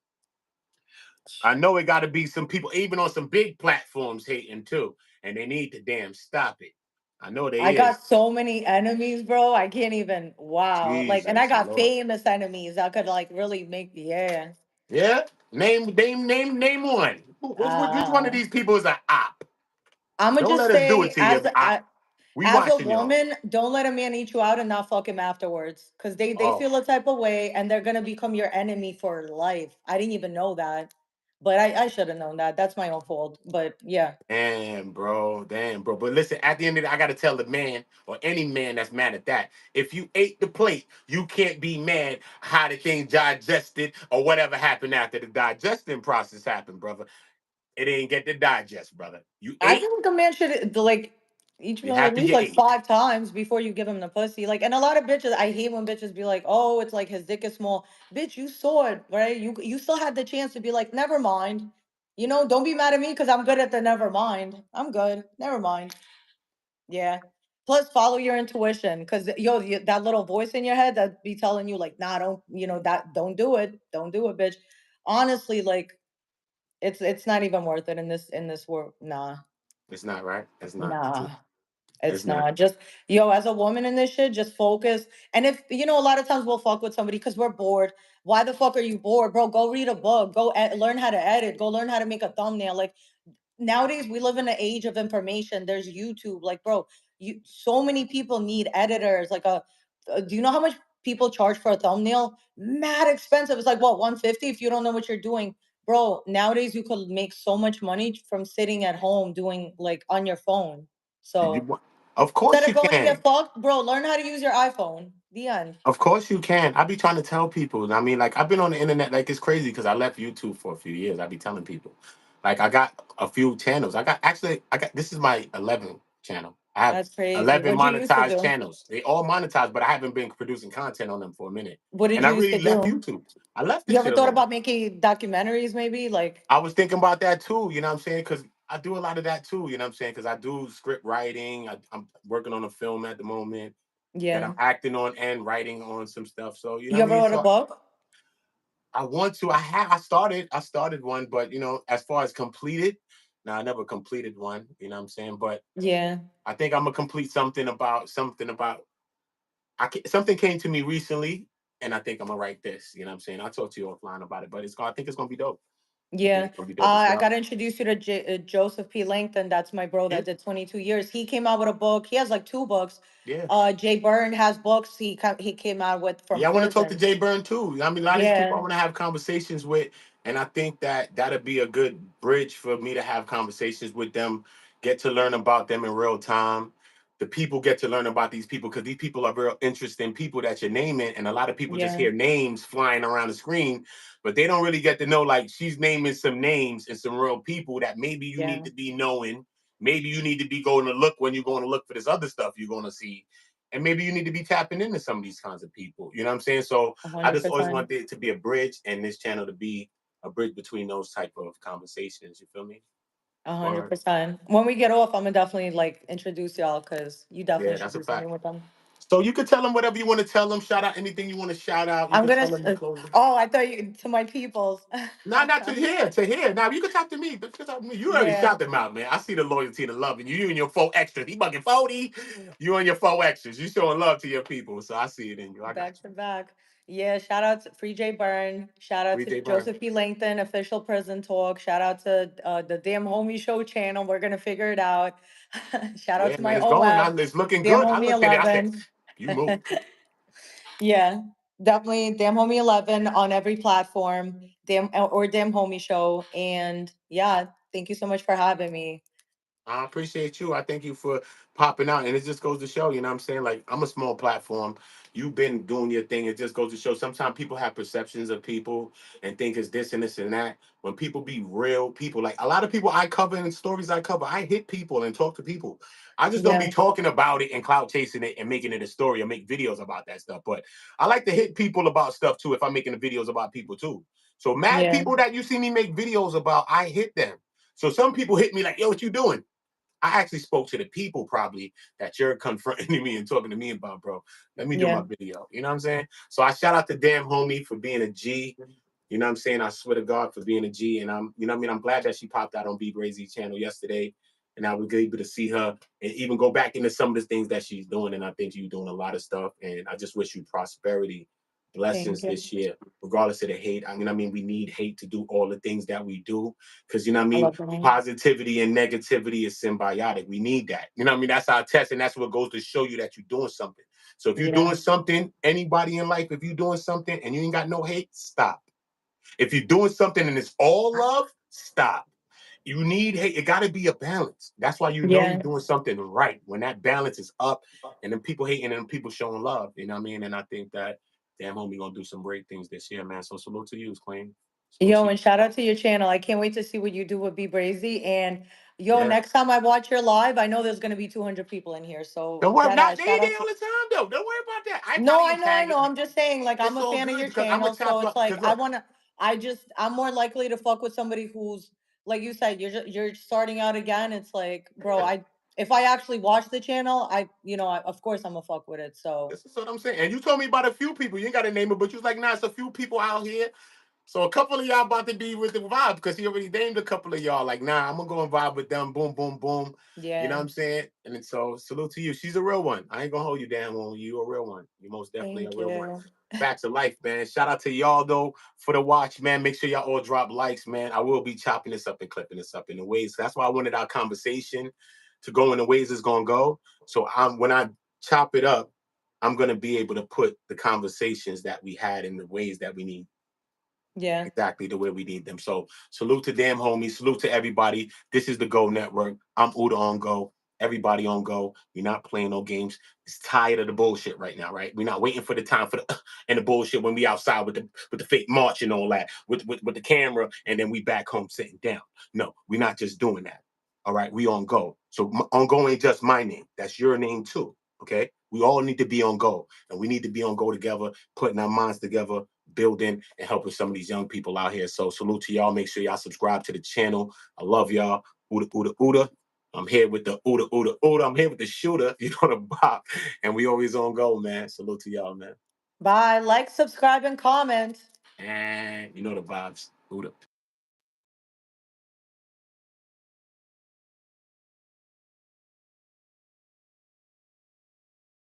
I know it got to be some people, even on some big platforms, hating too, and they need to damn stop it. I know they I is. got so many enemies, bro. I can't even wow. Like, and I Jesus got Lord. famous enemies that could like really make yeah. Yeah. Name one. Which one of Uh these people is an op? I'ma Don't just let us do it say to you, op. We as a watching y'all. woman, don't let a man eat you out and not fuck him afterwards. Cause they Oh, feel a type of way and they're gonna become your enemy for life. I didn't even know that. But I should have known that. That's my own fault. But yeah. damn, bro. Damn, bro. But listen, at the end of the day, I got to tell the man or any man that's mad at that. If you ate the plate, you can't be mad how the thing digested or whatever happened after the digesting process happened, brother. It ain't get to digest, brother. You I ate, think a man should like eat you you at happy least you like ate. 5 times before you give him the pussy. Like, and a lot of bitches, I hate when bitches be like, "Oh, it's like his dick is small." Bitch, you saw it, right? You still had the chance to be like, "Never mind." Don't be mad at me because I'm good at the never mind. I'm good. Never mind. Yeah. Plus, follow your intuition because that little voice in your head that be telling you like, "Nah, don't." That don't do it, bitch. Honestly, like it's not even worth it in this world. Nah, It's not right. It's not. nah. It's It's not. not just as a woman in this shit, just focus. And if a lot of times we'll fuck with somebody because we're bored. Why the fuck are you bored, bro? Go read a book. Go learn how to edit. Go learn how to make a thumbnail. Like nowadays, we live in an age of information. There's YouTube. Like, bro, so many people need editors. Like do you know how much people charge for a thumbnail? Mad expensive. It's like what 150 if you don't know what you're doing. Bro, nowadays you could make so much money from sitting at home doing like on your phone. You, So of course instead of you going to get can. fucked, bro, learn how to use your iPhone. The end. Of course you can. I be trying to tell people. I mean, like I've been on the internet like it's crazy because I left YouTube for a few years. I be telling people, like I got a few channels. I got this is my 11th channel. I have That's crazy. 11 What'd you used to monetized do? channels. They all monetized, but I haven't been producing content on them for a minute. What did And I you used to really left do? YouTube. I left You this ever shit thought alone. about making documentaries, maybe? Like, I was thinking about that too. You know what I'm saying? Because I do a lot of that too. You know what I'm saying? Because I do script writing. I'm working on a film at the moment that yeah. I'm acting on and writing on some stuff. So you know You what I ever mean? wrote a So book? I want to. I started one, but as far as completed, Now I never completed one, you know what I'm saying? But Yeah. I think I'm gonna complete something about something came to me recently, and I think I'm gonna write this. You know what I'm saying? I'll talk to you offline about it, but I think it's gonna be dope. I think Yeah. it's gonna be dope as I well. got to introduce you to Joseph P. Langton. That's my bro Yeah, that did 22 years. He came out with a book. He has like two books. yeah. Jay Byrne has books he came out with from Yeah, I want to talk to prison. Jay Byrne too. I mean, a lot of these people I Yeah. want to have conversations with, and I think that that'd be a good bridge for me to have conversations with them, get to learn about them in real time. The people get to learn about these people because these people are real interesting people that you're naming, and a lot of people just Yeah. hear names flying around the screen, but they don't really get to know like she's naming some names and some real people that maybe you need Yeah. to be knowing. Maybe you need to be going to look when you're going to look for this other stuff you're going to see, and maybe you need to be tapping into some of these kinds of people. You know what I'm saying? So I just always 100%. want it to be a bridge, and this channel to be a bridge between those type of conversations. You feel me? A hundred Or percent. When we get off, I'm gonna definitely like introduce y'all because you definitely yeah, should that's a do something fact. with them. So you could tell them whatever you want to tell them. Shout out anything you want to shout out. You I'm could gonna. tell them to close it. Oh, I thought you to my peoples. Nah, not to here, to here. Now you can talk to me. Talk to me. You already Yeah, shout them out, man. I see the loyalty and the love in you. You and your 4 extras. He bugging 40. You and your 4 extras. You showing love to your people. So I see it in you. I got back you. to back. Yeah, shout out to Free J Byrne. Shout out Free to J Burn. Joseph P. Langton, official prison talk. Shout out to the Damn Homie Show channel. We're gonna figure it out. Shout out Yeah, to man, my it's going. OF, It's looking Damn good. I Homie looked at it. I said, 11. you moving. Yeah, definitely Damn Homie 11 on every platform. Damn Homie Show. And yeah, thank you so much for having me. I appreciate you. I thank you for popping out. And it just goes to show, you know what I'm saying? Like, I'm a small platform. You've been doing your thing. It just goes to show sometimes people have perceptions of people and think it's this and this and that. When people be real people, like a lot of people I cover and stories I cover, I hit people and talk to people. I just don't be Yeah, talking about it and cloud chasing it and making it a story or make videos about that stuff. But I like to hit people about stuff too if I'm making the videos about people too. So mad yeah, people that you see me make videos about, I hit them. So some people hit me like, yo, what you doing? I actually spoke to the people probably that you're confronting me and talking to me about, bro. Let me do yeah. my video. You know what I'm saying? So I shout out to Damn Homie for being a G. You know what I'm saying? I swear to God for being a G. And you know what I mean? I'm glad that she popped out on Be Brazy channel yesterday. And I was able to see her and even go back into some of the things that she's doing. And I think you're doing a lot of stuff. And I just wish you prosperity, Thank blessings you. this year, regardless of the hate. I mean, we need hate to do all the things that we do. Cause you know what I I mean? love the name. Positivity and negativity is symbiotic. We need that. You know what I mean? That's our test. And that's what goes to show you that you're doing something. So if you're Yeah, doing something, anybody in life, if you're doing something and you ain't got no hate, stop. If you're doing something and it's all love, stop. You need hate. It got to be a balance. That's why you know you're yeah. doing something right. When that balance is up and then people hating and then people showing love. You know what I mean? And I think that damn homie gonna do some great things this year, man. So salute to you, Queen. Salute Yo, to you. and shout out to your channel. I can't wait to see what you do with Be Brazy. And yo, Yeah. next time I watch your live, I know there's gonna be 200 people in here. So Don't worry, that not shout they out all to. the time though. Don't worry about that. I No, probably I ain't know, I tagging. know. I'm just saying, like, I'm It's a all fan of good your because I'm gonna channel, so chop it's up. like Cause look, I'm more likely to fuck with somebody who's like you said, you're starting out again. It's like, bro, yeah, if I actually watch the channel, of course I'm a fuck with it. So this is what I'm saying. And you told me about a few people. You ain't got to name it, but you was like, nah, it's a few people out here. So a couple of y'all about to be with the vibe because he already named a couple of y'all. Like, nah, I'm gonna go and vibe with them. Boom, boom, boom. You know yeah, what I'm saying? And then, so salute to you. She's a real one. I ain't gonna hold you down on you. A real one. You most definitely a thank real one. you. Facts of life, man. Shout out to y'all though for the watch, man. Make sure y'all all drop likes, man. I will be chopping this up and clipping this up in the ways. That's why I wanted our conversation to go in the ways it's gonna go. So when I chop it up, I'm gonna be able to put the conversations that we had in the ways that we need Yeah, exactly the way we need them. So salute to damn homies. Salute to everybody. This is the Go Network. I'm OOTA on Go. Everybody on Go. We're not playing no games. It's tired of the bullshit right now, right? We're not waiting for the time for the and the bullshit when we outside with the fake march and all that, with the camera, and then we back home sitting down. No, we're not just doing that. All right, we on Go. So on Go ain't just my name. That's your name too. Okay. We all need to be on Go, and we need to be on Go together, putting our minds together, building and helping some of these young people out here. So salute to y'all. Make sure y'all subscribe to the channel. I love y'all. OOTA, OOTA, OOTA. I'm here with the OOTA, OOTA, OOTA. I'm here with the shooter, you know, the bop. And we always on Go, man. Salute to y'all, man. bye. Like, subscribe, and comment. And you know the vibes. OOTA.